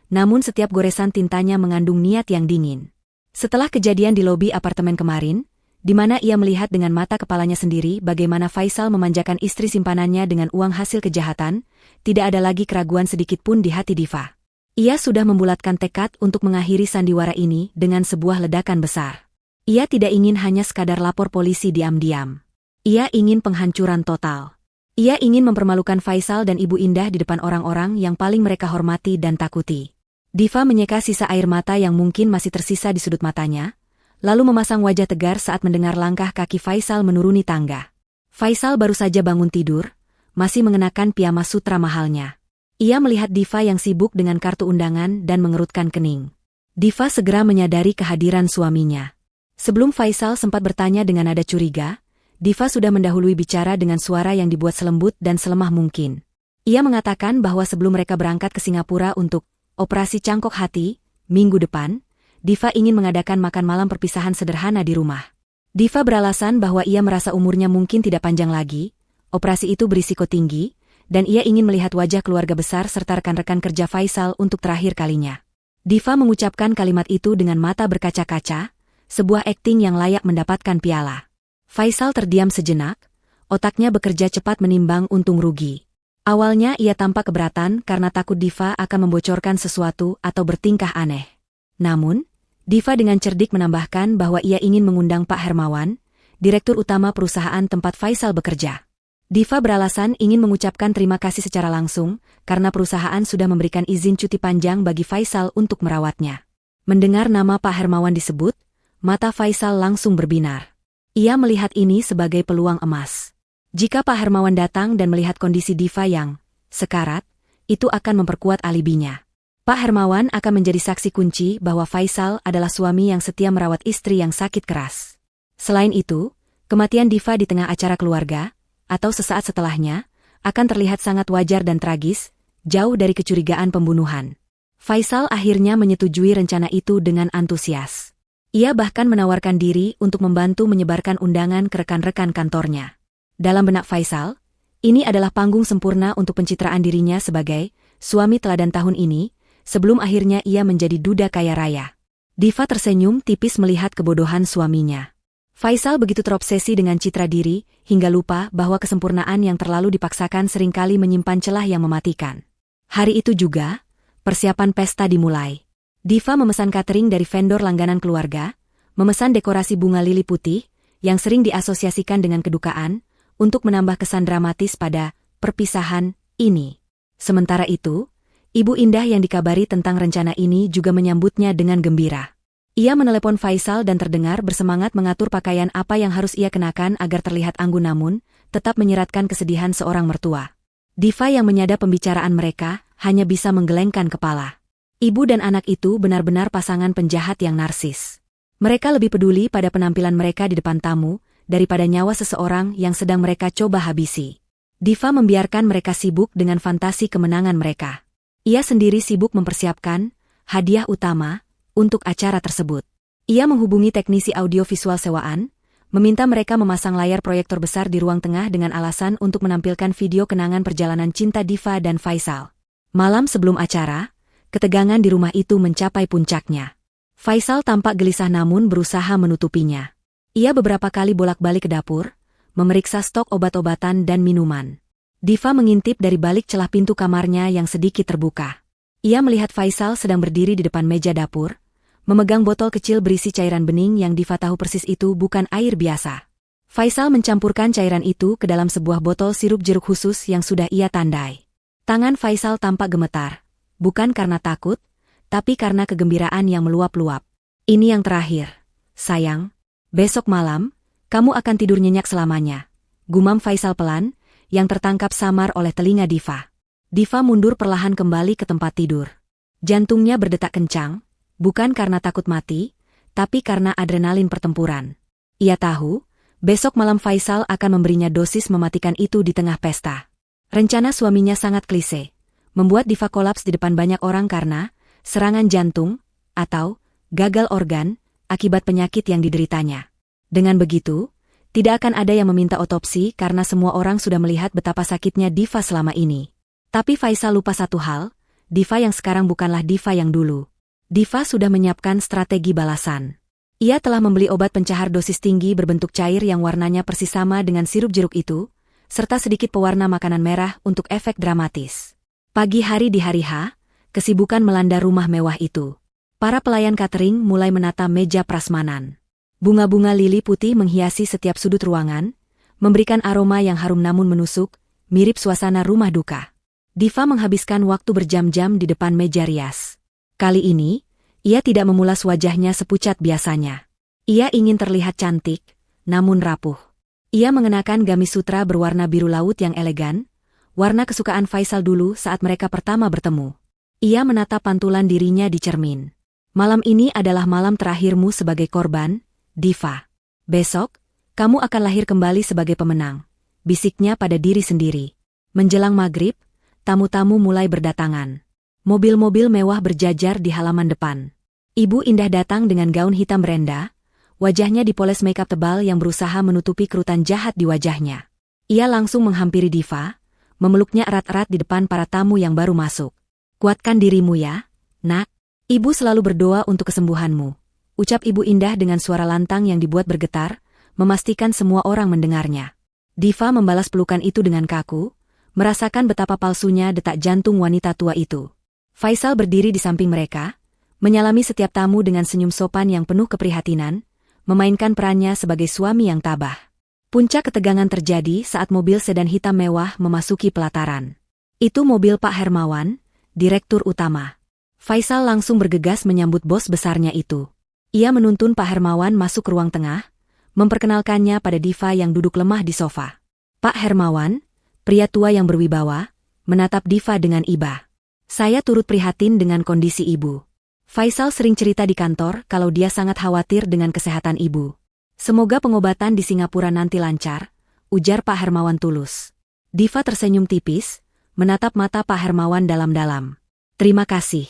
namun setiap goresan tintanya mengandung niat yang dingin. Setelah kejadian di lobi apartemen kemarin, di mana ia melihat dengan mata kepalanya sendiri bagaimana Faisal memanjakan istri simpanannya dengan uang hasil kejahatan, tidak ada lagi keraguan sedikit pun di hati Diva. Ia sudah membulatkan tekad untuk mengakhiri sandiwara ini dengan sebuah ledakan besar. Ia tidak ingin hanya sekadar lapor polisi diam-diam. Ia ingin penghancuran total. Ia ingin mempermalukan Faisal dan Ibu Indah di depan orang-orang yang paling mereka hormati dan takuti. Diva menyeka sisa air mata yang mungkin masih tersisa di sudut matanya, lalu memasang wajah tegar saat mendengar langkah kaki Faisal menuruni tangga. Faisal baru saja bangun tidur, masih mengenakan piyama sutra mahalnya. Ia melihat Diva yang sibuk dengan kartu undangan dan mengerutkan kening. Diva segera menyadari kehadiran suaminya. Sebelum Faisal sempat bertanya dengan nada curiga, Diva sudah mendahului bicara dengan suara yang dibuat selembut dan selemah mungkin. Ia mengatakan bahwa sebelum mereka berangkat ke Singapura untuk operasi cangkok hati, minggu depan, Diva ingin mengadakan makan malam perpisahan sederhana di rumah. Diva beralasan bahwa ia merasa umurnya mungkin tidak panjang lagi, operasi itu berisiko tinggi, dan ia ingin melihat wajah keluarga besar serta rekan-rekan kerja Faisal untuk terakhir kalinya. Diva mengucapkan kalimat itu dengan mata berkaca-kaca, sebuah akting yang layak mendapatkan piala. Faisal terdiam sejenak, otaknya bekerja cepat menimbang untung rugi. Awalnya ia tampak keberatan karena takut Diva akan membocorkan sesuatu atau bertingkah aneh. Namun, Diva dengan cerdik menambahkan bahwa ia ingin mengundang Pak Hermawan, direktur utama perusahaan tempat Faisal bekerja. Diva beralasan ingin mengucapkan terima kasih secara langsung, karena perusahaan sudah memberikan izin cuti panjang bagi Faisal untuk merawatnya. Mendengar nama Pak Hermawan disebut, mata Faisal langsung berbinar. Ia melihat ini sebagai peluang emas. Jika Pak Hermawan datang dan melihat kondisi Diva yang sekarat, itu akan memperkuat alibinya. Pak Hermawan akan menjadi saksi kunci bahwa Faisal adalah suami yang setia merawat istri yang sakit keras. Selain itu, kematian Diva di tengah acara keluarga, atau sesaat setelahnya, akan terlihat sangat wajar dan tragis, jauh dari kecurigaan pembunuhan. Faisal akhirnya menyetujui rencana itu dengan antusias. Ia bahkan menawarkan diri untuk membantu menyebarkan undangan ke rekan-rekan kantornya. Dalam benak Faisal, ini adalah panggung sempurna untuk pencitraan dirinya sebagai suami teladan tahun ini, sebelum akhirnya ia menjadi duda kaya raya. Diva tersenyum tipis melihat kebodohan suaminya. Faisal begitu terobsesi dengan citra diri, hingga lupa bahwa kesempurnaan yang terlalu dipaksakan seringkali menyimpan celah yang mematikan. Hari itu juga, persiapan pesta dimulai. Diva memesan catering dari vendor langganan keluarga, memesan dekorasi bunga lili putih, yang sering diasosiasikan dengan kedukaan, untuk menambah kesan dramatis pada perpisahan ini. Sementara itu, Ibu Indah yang dikabari tentang rencana ini juga menyambutnya dengan gembira. Ia menelepon Faisal dan terdengar bersemangat mengatur pakaian apa yang harus ia kenakan agar terlihat anggun namun, tetap menyeratkan kesedihan seorang mertua. Diva yang menyadap pembicaraan mereka, hanya bisa menggelengkan kepala. Ibu dan anak itu benar-benar pasangan penjahat yang narsis. Mereka lebih peduli pada penampilan mereka di depan tamu, daripada nyawa seseorang yang sedang mereka coba habisi. Diva membiarkan mereka sibuk dengan fantasi kemenangan mereka. Ia sendiri sibuk mempersiapkan hadiah utama untuk acara tersebut. Ia menghubungi teknisi audio-visual sewaan, meminta mereka memasang layar proyektor besar di ruang tengah dengan alasan untuk menampilkan video kenangan perjalanan cinta Diva dan Faisal. Malam sebelum acara, ketegangan di rumah itu mencapai puncaknya. Faisal tampak gelisah namun berusaha menutupinya. Ia beberapa kali bolak-balik ke dapur, memeriksa stok obat-obatan dan minuman. Diva mengintip dari balik celah pintu kamarnya yang sedikit terbuka. Ia melihat Faisal sedang berdiri di depan meja dapur, memegang botol kecil berisi cairan bening yang Diva tahu persis itu bukan air biasa. Faisal mencampurkan cairan itu ke dalam sebuah botol sirup jeruk khusus yang sudah ia tandai. Tangan Faisal tampak gemetar, bukan karena takut, tapi karena kegembiraan yang meluap-luap. Ini yang terakhir, sayang. Besok malam, kamu akan tidur nyenyak selamanya. Gumam Faisal pelan, yang tertangkap samar oleh telinga Diva. Diva mundur perlahan kembali ke tempat tidur. Jantungnya berdetak kencang, bukan karena takut mati, tapi karena adrenalin pertempuran. Ia tahu, besok malam Faisal akan memberinya dosis mematikan itu di tengah pesta. Rencana suaminya sangat klise, membuat Diva kolaps di depan banyak orang karena serangan jantung, atau gagal organ, akibat penyakit yang dideritanya. Dengan begitu, tidak akan ada yang meminta otopsi karena semua orang sudah melihat betapa sakitnya Diva selama ini. Tapi Faisal lupa satu hal, Diva yang sekarang bukanlah Diva yang dulu. Diva sudah menyiapkan strategi balasan. Ia telah membeli obat pencahar dosis tinggi berbentuk cair yang warnanya persis sama dengan sirup jeruk itu, serta sedikit pewarna makanan merah untuk efek dramatis. Pagi hari di hari H, kesibukan melanda rumah mewah itu. Para pelayan catering mulai menata meja prasmanan. Bunga-bunga lili putih menghiasi setiap sudut ruangan, memberikan aroma yang harum namun menusuk, mirip suasana rumah duka. Diva menghabiskan waktu berjam-jam di depan meja rias. Kali ini, ia tidak memulas wajahnya sepucat biasanya. Ia ingin terlihat cantik, namun rapuh. Ia mengenakan gamis sutra berwarna biru laut yang elegan, warna kesukaan Faisal dulu saat mereka pertama bertemu. Ia menatap pantulan dirinya di cermin. Malam ini adalah malam terakhirmu sebagai korban, Diva. Besok, kamu akan lahir kembali sebagai pemenang, bisiknya pada diri sendiri. Menjelang maghrib, tamu-tamu mulai berdatangan. Mobil-mobil mewah berjajar di halaman depan. Ibu Indah datang dengan gaun hitam rendah, wajahnya dipoles makeup tebal yang berusaha menutupi kerutan jahat di wajahnya. Ia langsung menghampiri Diva, memeluknya erat-erat di depan para tamu yang baru masuk. Kuatkan dirimu ya, nak. Ibu selalu berdoa untuk kesembuhanmu, ucap Ibu Indah dengan suara lantang yang dibuat bergetar, memastikan semua orang mendengarnya. Diva membalas pelukan itu dengan kaku, merasakan betapa palsunya detak jantung wanita tua itu. Faisal berdiri di samping mereka, menyalami setiap tamu dengan senyum sopan yang penuh keprihatinan, memainkan perannya sebagai suami yang tabah. Puncak ketegangan terjadi saat mobil sedan hitam mewah memasuki pelataran. Itu mobil Pak Hermawan, direktur utama. Faisal langsung bergegas menyambut bos besarnya itu. Ia menuntun Pak Hermawan masuk ruang tengah, memperkenalkannya pada Diva yang duduk lemah di sofa. Pak Hermawan, pria tua yang berwibawa, menatap Diva dengan iba. Saya turut prihatin dengan kondisi ibu. Faisal sering cerita di kantor kalau dia sangat khawatir dengan kesehatan ibu. Semoga pengobatan di Singapura nanti lancar, ujar Pak Hermawan tulus. Diva tersenyum tipis, menatap mata Pak Hermawan dalam-dalam. Terima kasih,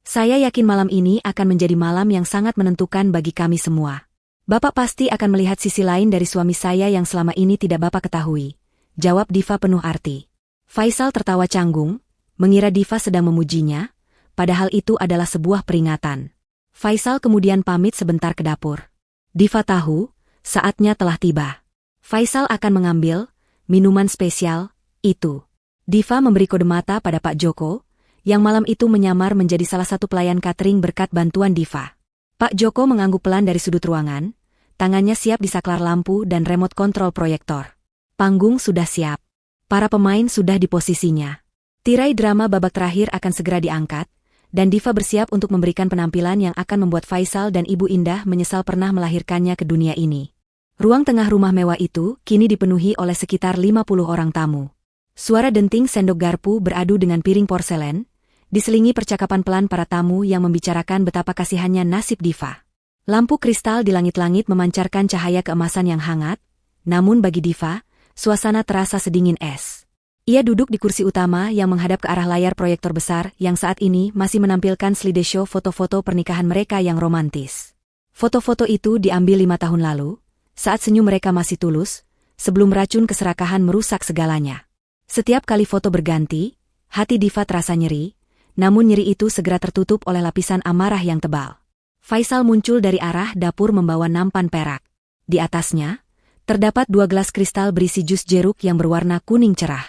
Saya yakin malam ini akan menjadi malam yang sangat menentukan bagi kami semua. Bapak pasti akan melihat sisi lain dari suami saya yang selama ini tidak Bapak ketahui, jawab Diva penuh arti. Faisal tertawa canggung, mengira Diva sedang memujinya, padahal itu adalah sebuah peringatan. Faisal kemudian pamit sebentar ke dapur. Diva tahu, saatnya telah tiba. Faisal akan mengambil minuman spesial itu. Diva memberi kode mata pada Pak Joko, yang malam itu menyamar menjadi salah satu pelayan catering berkat bantuan Diva. Pak Joko mengangguk pelan dari sudut ruangan, tangannya siap di saklar lampu dan remote kontrol proyektor. Panggung sudah siap. Para pemain sudah di posisinya. Tirai drama babak terakhir akan segera diangkat, dan Diva bersiap untuk memberikan penampilan yang akan membuat Faisal dan Ibu Indah menyesal pernah melahirkannya ke dunia ini. Ruang tengah rumah mewah itu kini dipenuhi oleh sekitar 50 orang tamu. Suara denting sendok garpu beradu dengan piring porselen, diselingi percakapan pelan para tamu yang membicarakan betapa kasihannya nasib Diva. Lampu kristal di langit-langit memancarkan cahaya keemasan yang hangat, namun bagi Diva, suasana terasa sedingin es. Ia duduk di kursi utama yang menghadap ke arah layar proyektor besar yang saat ini masih menampilkan slideshow foto-foto pernikahan mereka yang romantis. Foto-foto itu diambil 5 tahun lalu, saat senyum mereka masih tulus, sebelum racun keserakahan merusak segalanya. Setiap kali foto berganti, hati Diva terasa nyeri, namun nyeri itu segera tertutup oleh lapisan amarah yang tebal. Faisal muncul dari arah dapur membawa nampan perak. Di atasnya, terdapat 2 gelas kristal berisi jus jeruk yang berwarna kuning cerah.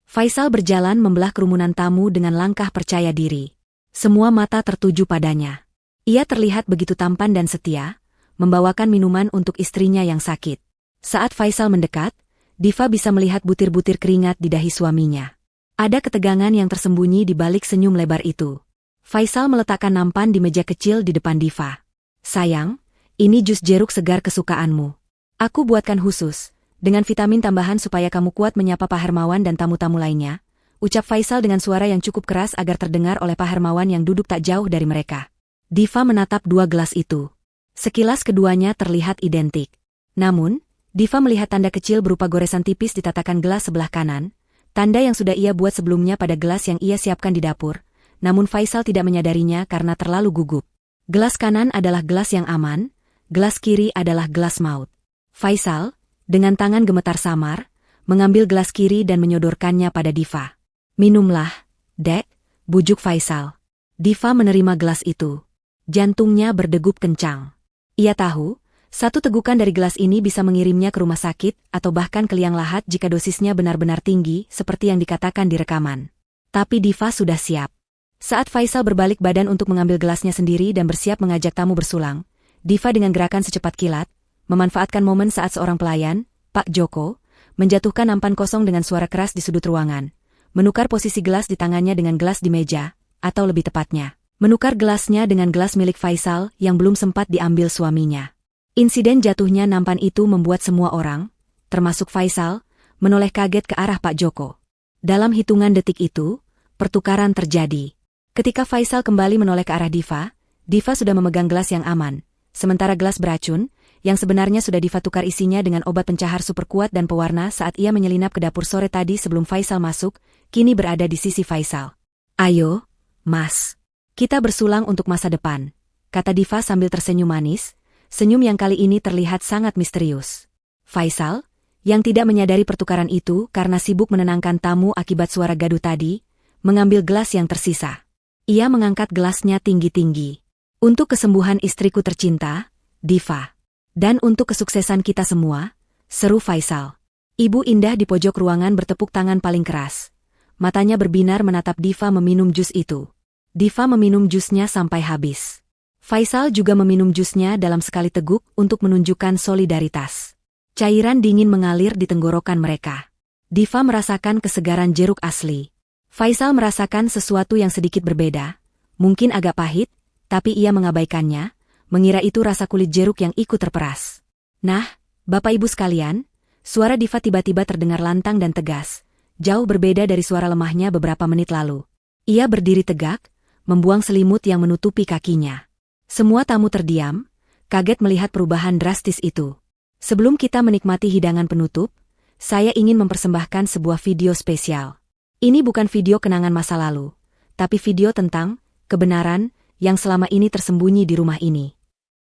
Faisal berjalan membelah kerumunan tamu dengan langkah percaya diri. Semua mata tertuju padanya. Ia terlihat begitu tampan dan setia, membawakan minuman untuk istrinya yang sakit. Saat Faisal mendekat, Diva bisa melihat butir-butir keringat di dahi suaminya. Ada ketegangan yang tersembunyi di balik senyum lebar itu. Faisal meletakkan nampan di meja kecil di depan Diva. Sayang, ini jus jeruk segar kesukaanmu. Aku buatkan khusus, dengan vitamin tambahan supaya kamu kuat menyapa Pak Hermawan dan tamu-tamu lainnya, ucap Faisal dengan suara yang cukup keras agar terdengar oleh Pak Hermawan yang duduk tak jauh dari mereka. Diva menatap 2 gelas itu. Sekilas keduanya terlihat identik. Namun, Diva melihat tanda kecil berupa goresan tipis di tatakan gelas sebelah kanan, tanda yang sudah ia buat sebelumnya pada gelas yang ia siapkan di dapur, namun Faisal tidak menyadarinya karena terlalu gugup. Gelas kanan adalah gelas yang aman, gelas kiri adalah gelas maut. Faisal, dengan tangan gemetar samar, mengambil gelas kiri dan menyodorkannya pada Diva. Minumlah, Dek, bujuk Faisal. Diva menerima gelas itu. Jantungnya berdegup kencang. Ia tahu, satu tegukan dari gelas ini bisa mengirimnya ke rumah sakit atau bahkan ke liang lahat jika dosisnya benar-benar tinggi seperti yang dikatakan di rekaman. Tapi Diva sudah siap. Saat Faisal berbalik badan untuk mengambil gelasnya sendiri dan bersiap mengajak tamu bersulang, Diva dengan gerakan secepat kilat, memanfaatkan momen saat seorang pelayan, Pak Joko, menjatuhkan nampan kosong dengan suara keras di sudut ruangan, menukar posisi gelas di tangannya dengan gelas di meja, atau lebih tepatnya, menukar gelasnya dengan gelas milik Faisal yang belum sempat diambil suaminya. Insiden jatuhnya nampan itu membuat semua orang, termasuk Faisal, menoleh kaget ke arah Pak Joko. Dalam hitungan detik itu, pertukaran terjadi. Ketika Faisal kembali menoleh ke arah Diva, Diva sudah memegang gelas yang aman, sementara gelas beracun, yang sebenarnya sudah Diva tukar isinya dengan obat pencahar super kuat dan pewarna saat ia menyelinap ke dapur sore tadi sebelum Faisal masuk, kini berada di sisi Faisal. Ayo, Mas. Kita bersulang untuk masa depan, kata Diva sambil tersenyum manis, senyum yang kali ini terlihat sangat misterius. Faisal, yang tidak menyadari pertukaran itu karena sibuk menenangkan tamu akibat suara gaduh tadi, mengambil gelas yang tersisa. Ia mengangkat gelasnya tinggi-tinggi. Untuk kesembuhan istriku tercinta, Diva. Dan untuk kesuksesan kita semua, seru Faisal. Ibu Indah di pojok ruangan bertepuk tangan paling keras. Matanya berbinar menatap Diva meminum jus itu. Diva meminum jusnya sampai habis. Faisal juga meminum jusnya dalam sekali teguk untuk menunjukkan solidaritas. Cairan dingin mengalir di tenggorokan mereka. Diva merasakan kesegaran jeruk asli. Faisal merasakan sesuatu yang sedikit berbeda, mungkin agak pahit, tapi ia mengabaikannya, mengira itu rasa kulit jeruk yang ikut terperas. Nah, Bapak Ibu sekalian, suara Diva tiba-tiba terdengar lantang dan tegas, jauh berbeda dari suara lemahnya beberapa menit lalu. Ia berdiri tegak, membuang selimut yang menutupi kakinya. Semua tamu terdiam, kaget melihat perubahan drastis itu. Sebelum kita menikmati hidangan penutup, saya ingin mempersembahkan sebuah video spesial. Ini bukan video kenangan masa lalu, tapi video tentang kebenaran yang selama ini tersembunyi di rumah ini.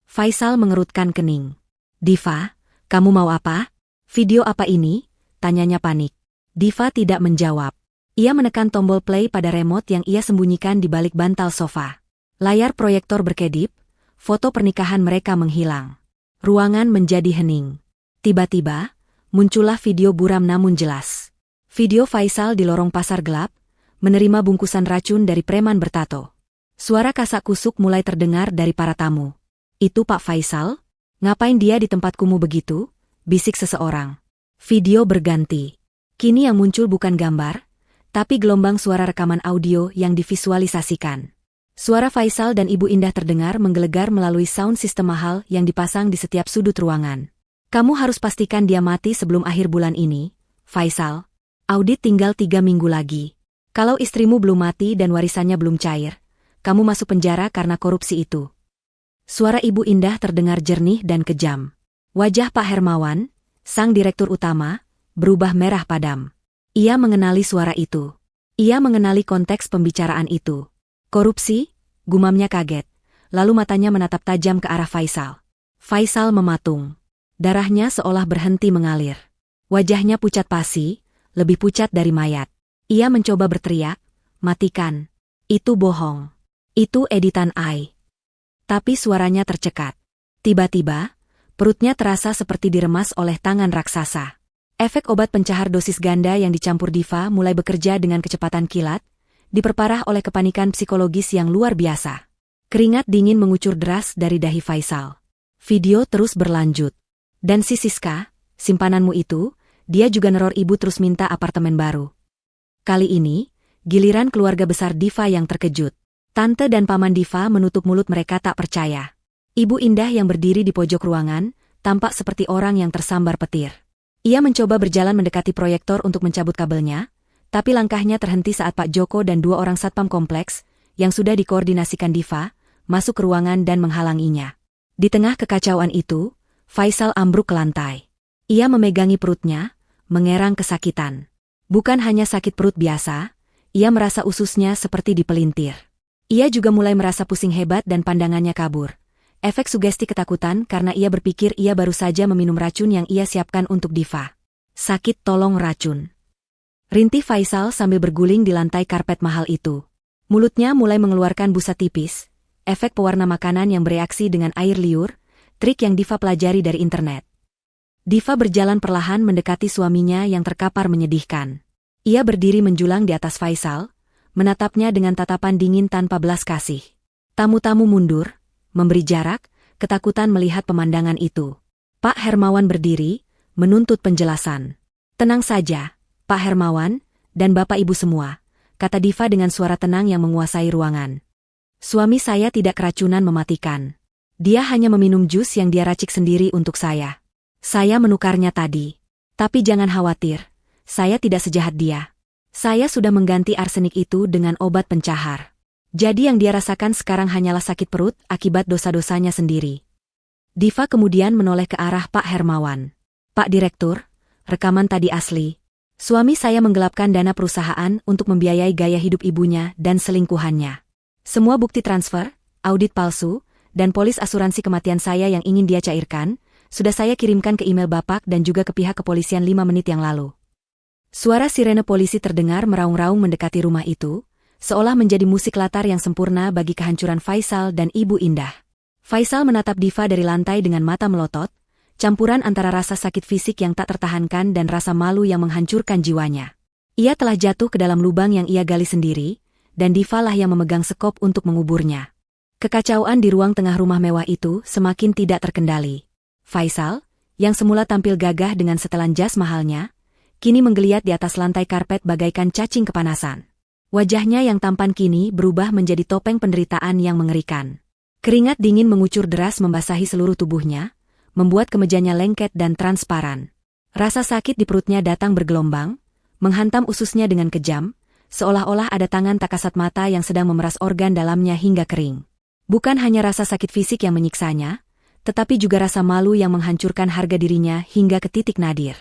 Faisal mengerutkan kening. Diva, kamu mau apa? Video apa ini? Tanyanya panik. Diva tidak menjawab. Ia menekan tombol play pada remote yang ia sembunyikan di balik bantal sofa. Layar proyektor berkedip, foto pernikahan mereka menghilang. Ruangan menjadi hening. Tiba-tiba, muncullah video buram namun jelas. Video Faisal di lorong pasar gelap, menerima bungkusan racun dari preman bertato. Suara kasak-kusuk mulai terdengar dari para tamu. Itu Pak Faisal? Ngapain dia di tempat kumuh begitu? Bisik seseorang. Video berganti. Kini yang muncul bukan gambar, tapi gelombang suara rekaman audio yang divisualisasikan. Suara Faisal dan Ibu Indah terdengar menggelegar melalui sound system mahal yang dipasang di setiap sudut ruangan. Kamu harus pastikan dia mati sebelum akhir bulan ini, Faisal. Audit tinggal 3 minggu lagi. Kalau istrimu belum mati dan warisannya belum cair, kamu masuk penjara karena korupsi itu. Suara Ibu Indah terdengar jernih dan kejam. Wajah Pak Hermawan, sang direktur utama, berubah merah padam. Ia mengenali suara itu. Ia mengenali konteks pembicaraan itu. Korupsi? Gumamnya kaget. Lalu matanya menatap tajam ke arah Faisal. Faisal mematung. Darahnya seolah berhenti mengalir. Wajahnya pucat pasi, lebih pucat dari mayat. Ia mencoba berteriak, matikan. Itu bohong. Itu editan AI. Tapi suaranya tercekat. Tiba-tiba, perutnya terasa seperti diremas oleh tangan raksasa. Efek obat pencahar dosis ganda yang dicampur Diva mulai bekerja dengan kecepatan kilat, diperparah oleh kepanikan psikologis yang luar biasa. Keringat dingin mengucur deras dari dahi Faisal. Video terus berlanjut. Dan si Siska, simpananmu itu, dia juga neror ibu terus minta apartemen baru. Kali ini, giliran keluarga besar Diva yang terkejut. Tante dan paman Diva menutup mulut mereka tak percaya. Ibu Indah yang berdiri di pojok ruangan, tampak seperti orang yang tersambar petir. Ia mencoba berjalan mendekati proyektor untuk mencabut kabelnya, tapi langkahnya terhenti saat Pak Joko dan 2 orang satpam kompleks, yang sudah dikoordinasikan Diva, masuk ke ruangan dan menghalanginya. Di tengah kekacauan itu, Faisal ambruk ke lantai. Ia memegangi perutnya, mengerang kesakitan. Bukan hanya sakit perut biasa, ia merasa ususnya seperti dipelintir. Ia juga mulai merasa pusing hebat dan pandangannya kabur. Efek sugesti ketakutan karena ia berpikir ia baru saja meminum racun yang ia siapkan untuk Diva. Sakit tolong racun. Rintih Faisal sambil berguling di lantai karpet mahal itu. Mulutnya mulai mengeluarkan busa tipis, efek pewarna makanan yang bereaksi dengan air liur, trik yang Diva pelajari dari internet. Diva berjalan perlahan mendekati suaminya yang terkapar menyedihkan. Ia berdiri menjulang di atas Faisal, menatapnya dengan tatapan dingin tanpa belas kasih. Tamu-tamu mundur, memberi jarak, ketakutan melihat pemandangan itu. Pak Hermawan berdiri, menuntut penjelasan. Tenang saja, Pak Hermawan, dan Bapak Ibu semua, kata Diva dengan suara tenang yang menguasai ruangan. Suami saya tidak keracunan mematikan. Dia hanya meminum jus yang dia racik sendiri untuk saya. Saya menukarnya tadi. Tapi jangan khawatir, saya tidak sejahat dia. Saya sudah mengganti arsenik itu dengan obat pencahar. Jadi yang dia rasakan sekarang hanyalah sakit perut akibat dosa-dosanya sendiri. Diva kemudian menoleh ke arah Pak Hermawan. Pak Direktur, rekaman tadi asli. Suami saya menggelapkan dana perusahaan untuk membiayai gaya hidup ibunya dan selingkuhannya. Semua bukti transfer, audit palsu, dan polis asuransi kematian saya yang ingin dia cairkan, sudah saya kirimkan ke email Bapak dan juga ke pihak kepolisian 5 menit yang lalu. Suara sirene polisi terdengar meraung-raung mendekati rumah itu, seolah menjadi musik latar yang sempurna bagi kehancuran Faisal dan Ibu Indah. Faisal menatap Diva dari lantai dengan mata melotot, campuran antara rasa sakit fisik yang tak tertahankan dan rasa malu yang menghancurkan jiwanya. Ia telah jatuh ke dalam lubang yang ia gali sendiri, dan Diva lah yang memegang sekop untuk menguburnya. Kekacauan di ruang tengah rumah mewah itu semakin tidak terkendali. Faisal, yang semula tampil gagah dengan setelan jas mahalnya, kini menggeliat di atas lantai karpet bagaikan cacing kepanasan. Wajahnya yang tampan kini berubah menjadi topeng penderitaan yang mengerikan. Keringat dingin mengucur deras membasahi seluruh tubuhnya, membuat kemejanya lengket dan transparan. Rasa sakit di perutnya datang bergelombang, menghantam ususnya dengan kejam, seolah-olah ada tangan tak kasat mata yang sedang memeras organ dalamnya hingga kering. Bukan hanya rasa sakit fisik yang menyiksanya, tetapi juga rasa malu yang menghancurkan harga dirinya hingga ke titik nadir.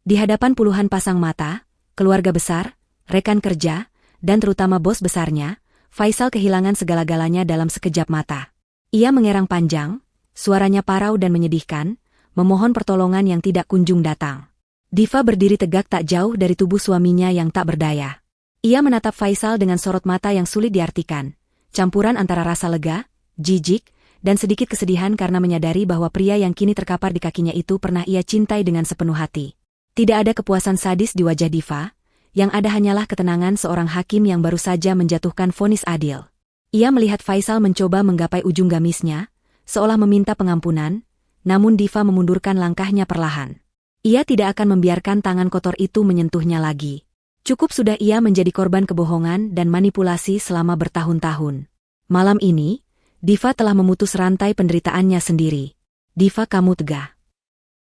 Di hadapan puluhan pasang mata, keluarga besar, rekan kerja, dan terutama bos besarnya, Faisal kehilangan segala-galanya dalam sekejap mata. Ia mengerang panjang, suaranya parau dan menyedihkan, memohon pertolongan yang tidak kunjung datang. Diva berdiri tegak tak jauh dari tubuh suaminya yang tak berdaya. Ia menatap Faisal dengan sorot mata yang sulit diartikan, campuran antara rasa lega, jijik, dan sedikit kesedihan karena menyadari bahwa pria yang kini terkapar di kakinya itu pernah ia cintai dengan sepenuh hati. Tidak ada kepuasan sadis di wajah Diva, yang ada hanyalah ketenangan seorang hakim yang baru saja menjatuhkan vonis adil. Ia melihat Faisal mencoba menggapai ujung gamisnya, seolah meminta pengampunan, namun Diva memundurkan langkahnya perlahan. Ia tidak akan membiarkan tangan kotor itu menyentuhnya lagi. Cukup sudah ia menjadi korban kebohongan dan manipulasi selama bertahun-tahun. Malam ini, Diva telah memutus rantai penderitaannya sendiri. Diva, kamu tegah.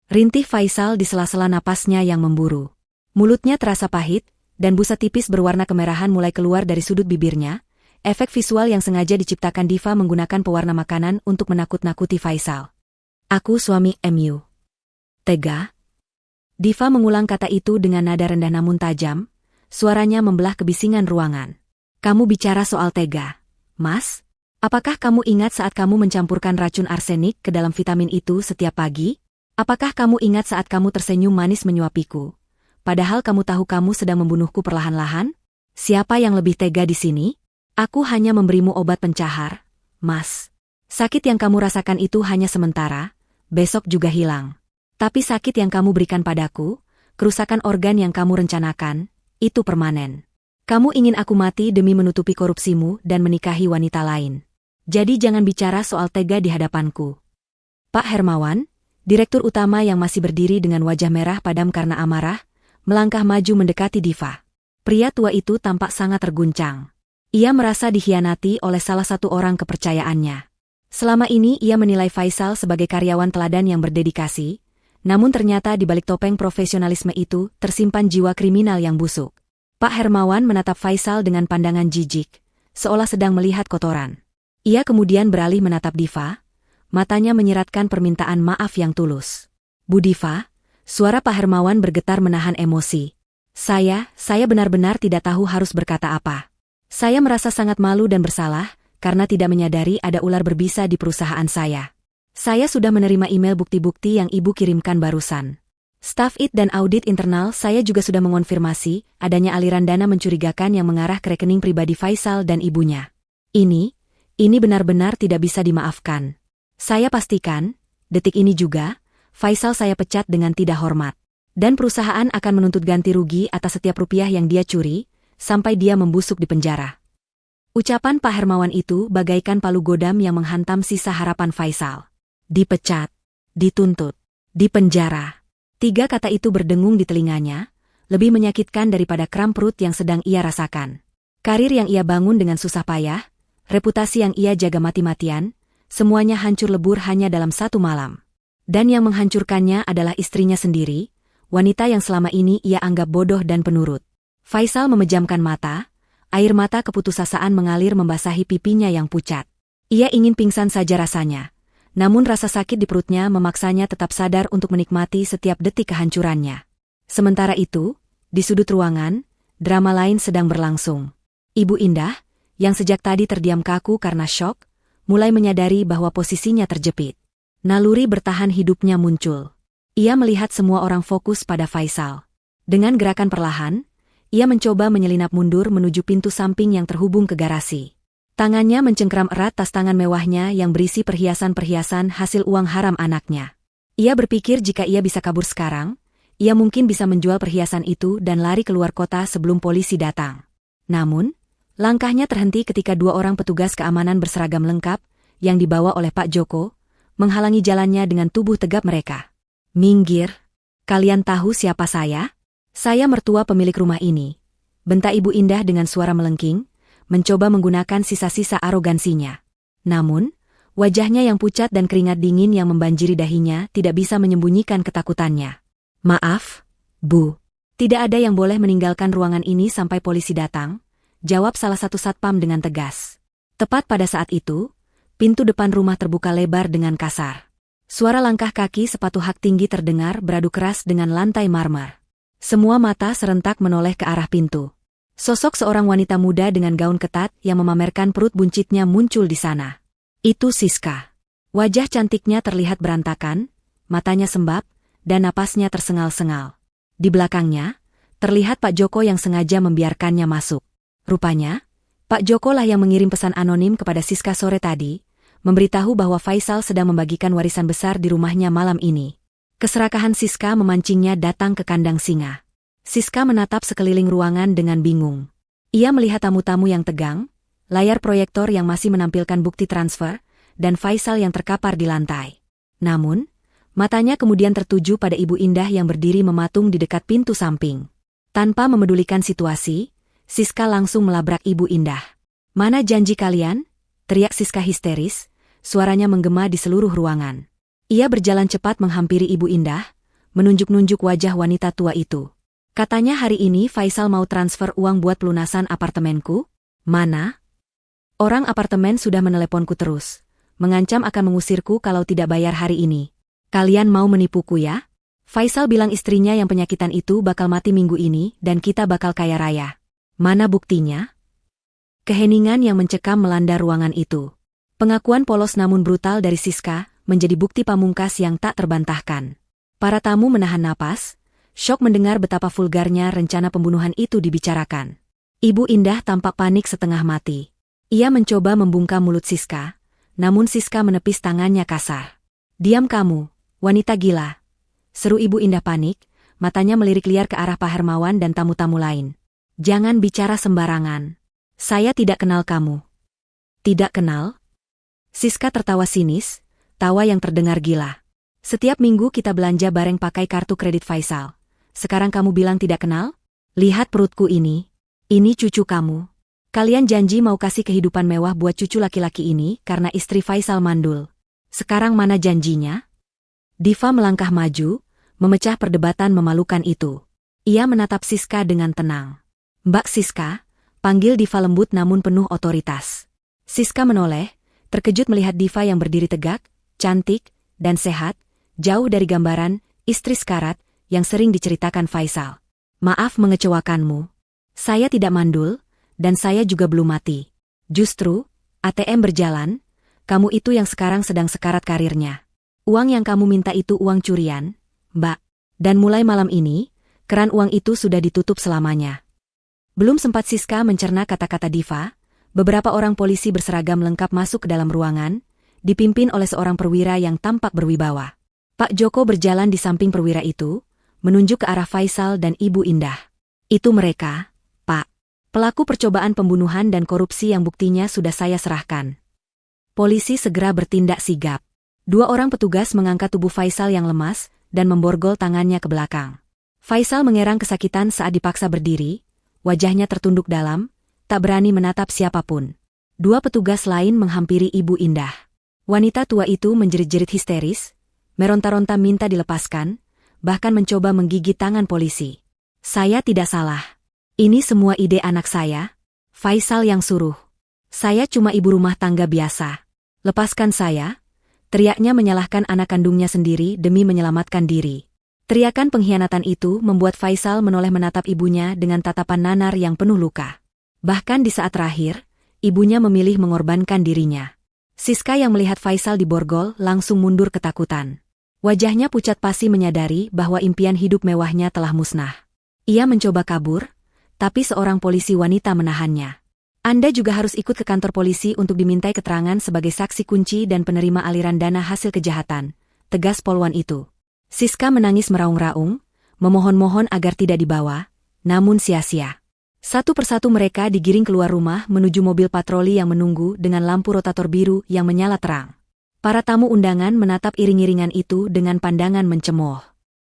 Rintih Faisal di sela-sela napasnya yang memburu. Mulutnya terasa pahit, dan busa tipis berwarna kemerahan mulai keluar dari sudut bibirnya, efek visual yang sengaja diciptakan Diva menggunakan pewarna makanan untuk menakut-nakuti Faisal. Aku suami MU. Tega? Diva mengulang kata itu dengan nada rendah namun tajam, suaranya membelah kebisingan ruangan. Kamu bicara soal tega, Mas? Apakah kamu ingat saat kamu mencampurkan racun arsenik ke dalam vitamin itu setiap pagi? Apakah kamu ingat saat kamu tersenyum manis menyuapiku? Padahal kamu tahu kamu sedang membunuhku perlahan-lahan? Siapa yang lebih tega di sini? Aku hanya memberimu obat pencahar, Mas. Sakit yang kamu rasakan itu hanya sementara, besok juga hilang. Tapi sakit yang kamu berikan padaku, kerusakan organ yang kamu rencanakan, itu permanen. Kamu ingin aku mati demi menutupi korupsimu dan menikahi wanita lain. Jadi jangan bicara soal tega di hadapanku. Pak Hermawan, direktur utama yang masih berdiri dengan wajah merah padam karena amarah, melangkah maju mendekati Diva. Pria tua itu tampak sangat terguncang. Ia merasa dikhianati oleh salah satu orang kepercayaannya. Selama ini ia menilai Faisal sebagai karyawan teladan yang berdedikasi, namun ternyata di balik topeng profesionalisme itu tersimpan jiwa kriminal yang busuk. Pak Hermawan menatap Faisal dengan pandangan jijik, seolah sedang melihat kotoran. Ia kemudian beralih menatap Diva, matanya menyiratkan permintaan maaf yang tulus. Bu Diva, suara Pak Hermawan bergetar menahan emosi. Saya benar-benar tidak tahu harus berkata apa. Saya merasa sangat malu dan bersalah, karena tidak menyadari ada ular berbisa di perusahaan saya. Saya sudah menerima email bukti-bukti yang Ibu kirimkan barusan. Staf IT dan audit internal saya juga sudah mengonfirmasi adanya aliran dana mencurigakan yang mengarah ke rekening pribadi Faisal dan ibunya. Ini benar-benar tidak bisa dimaafkan. Saya pastikan, detik ini juga, Faisal saya pecat dengan tidak hormat. Dan perusahaan akan menuntut ganti rugi atas setiap rupiah yang dia curi, sampai dia membusuk di penjara. Ucapan Pak Hermawan itu bagaikan palu godam yang menghantam sisa harapan Faisal. Dipecat, dituntut, dipenjara. 3 kata itu berdengung di telinganya, lebih menyakitkan daripada kram perut yang sedang ia rasakan. Karir yang ia bangun dengan susah payah, reputasi yang ia jaga mati-matian, semuanya hancur lebur hanya dalam satu malam. Dan yang menghancurkannya adalah istrinya sendiri, wanita yang selama ini ia anggap bodoh dan penurut. Faisal memejamkan mata, air mata keputusasaan mengalir membasahi pipinya yang pucat. Ia ingin pingsan saja rasanya, namun rasa sakit di perutnya memaksanya tetap sadar untuk menikmati setiap detik kehancurannya. Sementara itu, di sudut ruangan, drama lain sedang berlangsung. Ibu Indah, yang sejak tadi terdiam kaku karena syok, mulai menyadari bahwa posisinya terjepit. Naluri bertahan hidupnya muncul. Ia melihat semua orang fokus pada Faisal. Dengan gerakan perlahan, ia mencoba menyelinap mundur menuju pintu samping yang terhubung ke garasi. Tangannya mencengkram erat tas tangan mewahnya yang berisi perhiasan-perhiasan hasil uang haram anaknya. Ia berpikir jika ia bisa kabur sekarang, ia mungkin bisa menjual perhiasan itu dan lari keluar kota sebelum polisi datang. Namun, langkahnya terhenti ketika 2 orang petugas keamanan berseragam lengkap, yang dibawa oleh Pak Joko, menghalangi jalannya dengan tubuh tegap mereka. Minggir, kalian tahu siapa saya? Saya mertua pemilik rumah ini, bentak Ibu Indah dengan suara melengking, mencoba menggunakan sisa-sisa arogansinya. Namun, wajahnya yang pucat dan keringat dingin yang membanjiri dahinya tidak bisa menyembunyikan ketakutannya. Maaf, Bu. Tidak ada yang boleh meninggalkan ruangan ini sampai polisi datang, jawab salah satu satpam dengan tegas. Tepat pada saat itu, pintu depan rumah terbuka lebar dengan kasar. Suara langkah kaki sepatu hak tinggi terdengar beradu keras dengan lantai marmer. Semua mata serentak menoleh ke arah pintu. Sosok seorang wanita muda dengan gaun ketat yang memamerkan perut buncitnya muncul di sana. Itu Siska. Wajah cantiknya terlihat berantakan, matanya sembab, dan napasnya tersengal-sengal. Di belakangnya, terlihat Pak Joko yang sengaja membiarkannya masuk. Rupanya, Pak Joko lah yang mengirim pesan anonim kepada Siska sore tadi, memberitahu bahwa Faisal sedang membagikan warisan besar di rumahnya malam ini. Keserakahan Siska memancingnya datang ke kandang singa. Siska menatap sekeliling ruangan dengan bingung. Ia melihat tamu-tamu yang tegang, layar proyektor yang masih menampilkan bukti transfer, dan Faisal yang terkapar di lantai. Namun, matanya kemudian tertuju pada Ibu Indah yang berdiri mematung di dekat pintu samping. Tanpa memedulikan situasi, Siska langsung melabrak Ibu Indah. "Mana janji kalian?" teriak Siska histeris, suaranya menggema di seluruh ruangan. Ia berjalan cepat menghampiri Ibu Indah, menunjuk-nunjuk wajah wanita tua itu. Katanya hari ini Faisal mau transfer uang buat pelunasan apartemenku. Mana? Orang apartemen sudah meneleponku terus, mengancam akan mengusirku kalau tidak bayar hari ini. Kalian mau menipuku ya? Faisal bilang istrinya yang penyakitan itu bakal mati minggu ini dan kita bakal kaya raya. Mana buktinya? Keheningan yang mencekam melanda ruangan itu. Pengakuan polos namun brutal dari Siska menjadi bukti pamungkas yang tak terbantahkan. Para tamu menahan napas, syok mendengar betapa vulgarnya rencana pembunuhan itu dibicarakan. Ibu Indah tampak panik setengah mati. Ia mencoba membungkam mulut Siska, namun Siska menepis tangannya kasar. "Diam kamu, wanita gila," seru Ibu Indah panik, matanya melirik liar ke arah Pak Hermawan dan tamu-tamu lain. "Jangan bicara sembarangan. Saya tidak kenal kamu." "Tidak kenal?" Siska tertawa sinis, tawa yang terdengar gila. "Setiap minggu kita belanja bareng pakai kartu kredit Faisal. Sekarang kamu bilang tidak kenal? Lihat perutku ini. Ini cucu kamu. Kalian janji mau kasih kehidupan mewah buat cucu laki-laki ini karena istri Faisal mandul. Sekarang mana janjinya?" Diva melangkah maju, memecah perdebatan memalukan itu. Ia menatap Siska dengan tenang. "Mbak Siska," panggil Diva lembut namun penuh otoritas. Siska menoleh, terkejut melihat Diva yang berdiri tegak, cantik, dan sehat, jauh dari gambaran istri sekarat yang sering diceritakan Faisal. "Maaf mengecewakanmu. Saya tidak mandul, dan saya juga belum mati. Justru, ATM berjalan, kamu itu yang sekarang sedang sekarat karirnya. Uang yang kamu minta itu uang curian, Mbak. Dan mulai malam ini, keran uang itu sudah ditutup selamanya." Belum sempat Siska mencerna kata-kata Diva, beberapa orang polisi berseragam lengkap masuk ke dalam ruangan, dipimpin oleh seorang perwira yang tampak berwibawa. Pak Joko berjalan di samping perwira itu, menunjuk ke arah Faisal dan Ibu Indah. "Itu mereka, Pak. Pelaku percobaan pembunuhan dan korupsi yang buktinya sudah saya serahkan." Polisi segera bertindak sigap. 2 orang petugas mengangkat tubuh Faisal yang lemas dan memborgol tangannya ke belakang. Faisal mengerang kesakitan saat dipaksa berdiri, wajahnya tertunduk dalam, tak berani menatap siapapun. 2 petugas lain menghampiri Ibu Indah. Wanita tua itu menjerit-jerit histeris, meronta-ronta minta dilepaskan, bahkan mencoba menggigit tangan polisi. "Saya tidak salah. Ini semua ide anak saya. Faisal yang suruh. Saya cuma ibu rumah tangga biasa. Lepaskan saya," teriaknya menyalahkan anak kandungnya sendiri demi menyelamatkan diri. Teriakan pengkhianatan itu membuat Faisal menoleh menatap ibunya dengan tatapan nanar yang penuh luka. Bahkan di saat terakhir, ibunya memilih mengorbankan dirinya. Siska yang melihat Faisal diborgol langsung mundur ketakutan. Wajahnya pucat pasi menyadari bahwa impian hidup mewahnya telah musnah. Ia mencoba kabur, tapi seorang polisi wanita menahannya. "Anda juga harus ikut ke kantor polisi untuk dimintai keterangan sebagai saksi kunci dan penerima aliran dana hasil kejahatan," tegas polwan itu. Siska menangis meraung-raung, memohon-mohon agar tidak dibawa, namun sia-sia. Satu persatu mereka digiring keluar rumah menuju mobil patroli yang menunggu dengan lampu rotator biru yang menyala terang. Para tamu undangan menatap iring-iringan itu dengan pandangan mencemooh.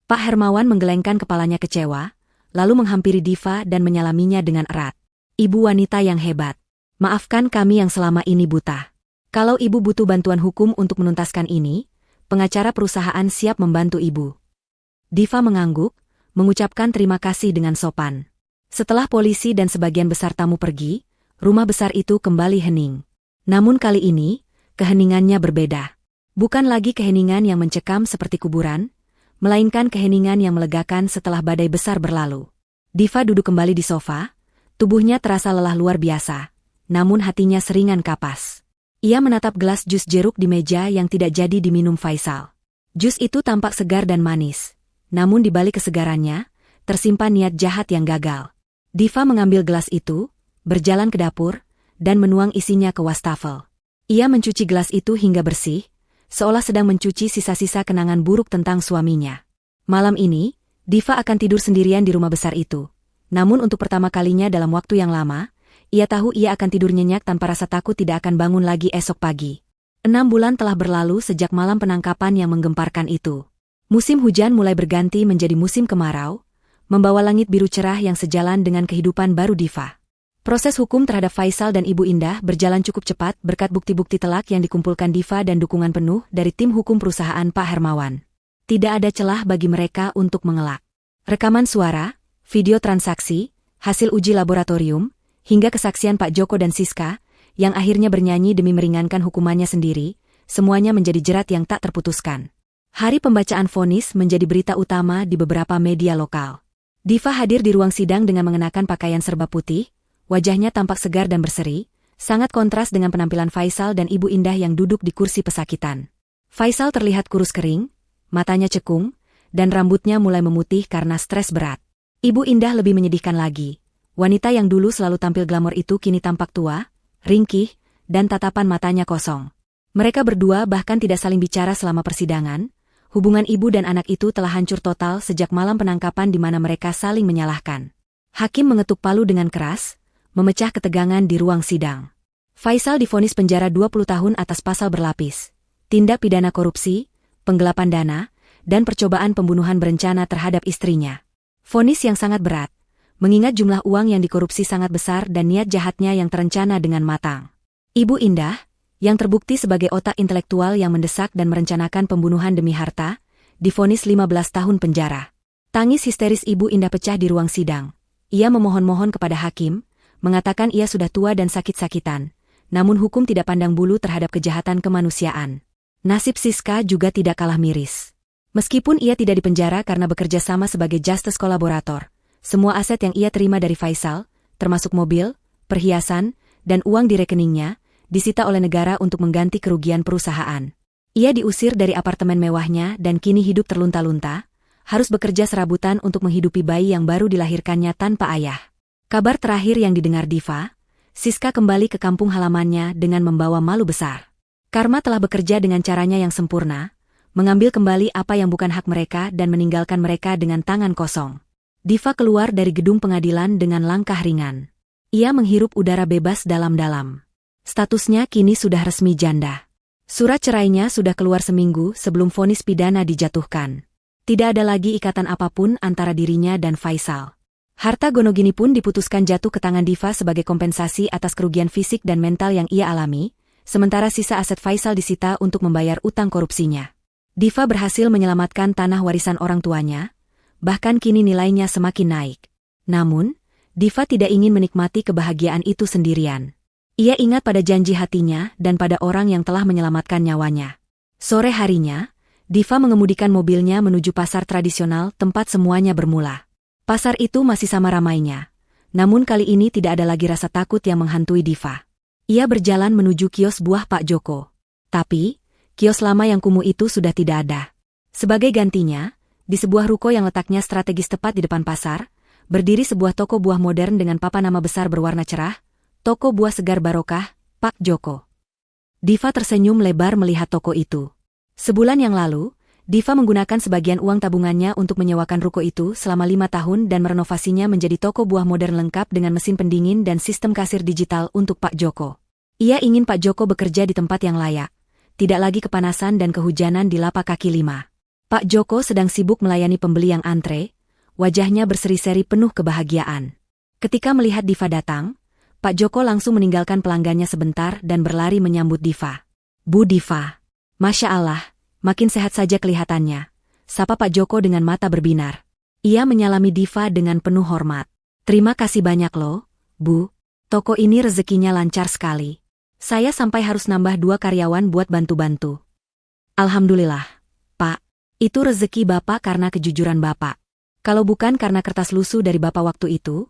Pak Hermawan menggelengkan kepalanya kecewa, lalu menghampiri Diva dan menyalaminya dengan erat. "Ibu wanita yang hebat. Maafkan kami yang selama ini buta. Kalau ibu butuh bantuan hukum untuk menuntaskan ini, pengacara perusahaan siap membantu ibu." Diva mengangguk, mengucapkan terima kasih dengan sopan. Setelah polisi dan sebagian besar tamu pergi, rumah besar itu kembali hening. Namun kali ini, keheningannya berbeda. Bukan lagi keheningan yang mencekam seperti kuburan, melainkan keheningan yang melegakan setelah badai besar berlalu. Diva duduk kembali di sofa, Tubuhnya terasa lelah luar biasa, namun hatinya seringan kapas. Ia menatap gelas jus jeruk di meja yang tidak jadi diminum Faisal. Jus itu tampak segar dan manis, namun di balik kesegarannya, tersimpan niat jahat yang gagal. Diva mengambil gelas itu, berjalan ke dapur, dan menuang isinya ke wastafel. Ia mencuci gelas itu hingga bersih, seolah sedang mencuci sisa-sisa kenangan buruk tentang suaminya. Malam ini, Diva akan tidur sendirian di rumah besar itu. Namun untuk pertama kalinya dalam waktu yang lama, ia tahu ia akan tidur nyenyak tanpa rasa takut tidak akan bangun lagi esok pagi. 6 bulan telah berlalu sejak malam penangkapan yang menggemparkan itu. Musim hujan mulai berganti menjadi musim kemarau, membawa langit biru cerah yang sejalan dengan kehidupan baru Diva. Proses hukum terhadap Faisal dan Ibu Indah berjalan cukup cepat berkat bukti-bukti telak yang dikumpulkan Diva dan dukungan penuh dari tim hukum perusahaan Pak Hermawan. Tidak ada celah bagi mereka untuk mengelak. Rekaman suara, video transaksi, hasil uji laboratorium, hingga kesaksian Pak Joko dan Siska, yang akhirnya bernyanyi demi meringankan hukumannya sendiri, semuanya menjadi jerat yang tak terputuskan. Hari pembacaan vonis menjadi berita utama di beberapa media lokal. Diva hadir di ruang sidang dengan mengenakan pakaian serba putih, wajahnya tampak segar dan berseri, sangat kontras dengan penampilan Faisal dan Ibu Indah yang duduk di kursi pesakitan. Faisal terlihat kurus kering, matanya cekung, dan rambutnya mulai memutih karena stres berat. Ibu Indah lebih menyedihkan lagi. Wanita yang dulu selalu tampil glamor itu kini tampak tua, ringkih, dan tatapan matanya kosong. Mereka berdua bahkan tidak saling bicara selama persidangan. Hubungan ibu dan anak itu telah hancur total sejak malam penangkapan di mana mereka saling menyalahkan. Hakim mengetuk palu dengan keras, memecah ketegangan di ruang sidang. Faisal divonis penjara 20 tahun atas pasal berlapis, tindak pidana korupsi, penggelapan dana, dan percobaan pembunuhan berencana terhadap istrinya. Vonis yang sangat berat, mengingat jumlah uang yang dikorupsi sangat besar dan niat jahatnya yang terencana dengan matang. Ibu Indah, yang terbukti sebagai otak intelektual yang mendesak dan merencanakan pembunuhan demi harta, divonis 15 tahun penjara. Tangis histeris Ibu Indah pecah di ruang sidang. Ia memohon-mohon kepada hakim, mengatakan ia sudah tua dan sakit-sakitan, namun hukum tidak pandang bulu terhadap kejahatan kemanusiaan. Nasib Siska juga tidak kalah miris. Meskipun ia tidak dipenjara karena bekerja sama sebagai justice kolaborator, semua aset yang ia terima dari Faisal, termasuk mobil, perhiasan, dan uang di rekeningnya, disita oleh negara untuk mengganti kerugian perusahaan. Ia diusir dari apartemen mewahnya dan kini hidup terlunta-lunta, harus bekerja serabutan untuk menghidupi bayi yang baru dilahirkannya tanpa ayah. Kabar terakhir yang didengar Diva, Siska kembali ke kampung halamannya dengan membawa malu besar. Karma telah bekerja dengan caranya yang sempurna, mengambil kembali apa yang bukan hak mereka dan meninggalkan mereka dengan tangan kosong. Diva keluar dari gedung pengadilan dengan langkah ringan. Ia menghirup udara bebas dalam-dalam. Statusnya kini sudah resmi janda. Surat cerainya sudah keluar seminggu sebelum vonis pidana dijatuhkan. Tidak ada lagi ikatan apapun antara dirinya dan Faisal. Harta Gonogini pun diputuskan jatuh ke tangan Diva sebagai kompensasi atas kerugian fisik dan mental yang ia alami, sementara sisa aset Faisal disita untuk membayar utang korupsinya. Diva berhasil menyelamatkan tanah warisan orang tuanya, bahkan kini nilainya semakin naik. Namun, Diva tidak ingin menikmati kebahagiaan itu sendirian. Ia ingat pada janji hatinya dan pada orang yang telah menyelamatkan nyawanya. Sore harinya, Diva mengemudikan mobilnya menuju pasar tradisional tempat semuanya bermula. Pasar itu masih sama ramainya, namun kali ini tidak ada lagi rasa takut yang menghantui Diva. Ia berjalan menuju kios buah Pak Joko. Tapi, kios lama yang kumuh itu sudah tidak ada. Sebagai gantinya, di sebuah ruko yang letaknya strategis tepat di depan pasar, berdiri sebuah toko buah modern dengan papan nama besar berwarna cerah, Toko Buah Segar Barokah, Pak Joko. Diva tersenyum lebar melihat toko itu. Sebulan yang lalu, Diva menggunakan sebagian uang tabungannya untuk menyewakan ruko itu selama 5 tahun dan merenovasinya menjadi toko buah modern lengkap dengan mesin pendingin dan sistem kasir digital untuk Pak Joko. Ia ingin Pak Joko bekerja di tempat yang layak, tidak lagi kepanasan dan kehujanan di lapak kaki 5. Pak Joko sedang sibuk melayani pembeli yang antre, wajahnya berseri-seri penuh kebahagiaan. Ketika melihat Diva datang, Pak Joko langsung meninggalkan pelanggannya sebentar dan berlari menyambut Diva. Bu Diva. Masya Allah, makin sehat saja kelihatannya, sapa Pak Joko dengan mata berbinar. Ia menyalami Diva dengan penuh hormat. Terima kasih banyak loh, Bu. Toko ini rezekinya lancar sekali. Saya sampai harus nambah 2 karyawan buat bantu-bantu. Alhamdulillah, Pak. Itu rezeki Bapak karena kejujuran Bapak. Kalau bukan karena kertas lusuh dari Bapak waktu itu,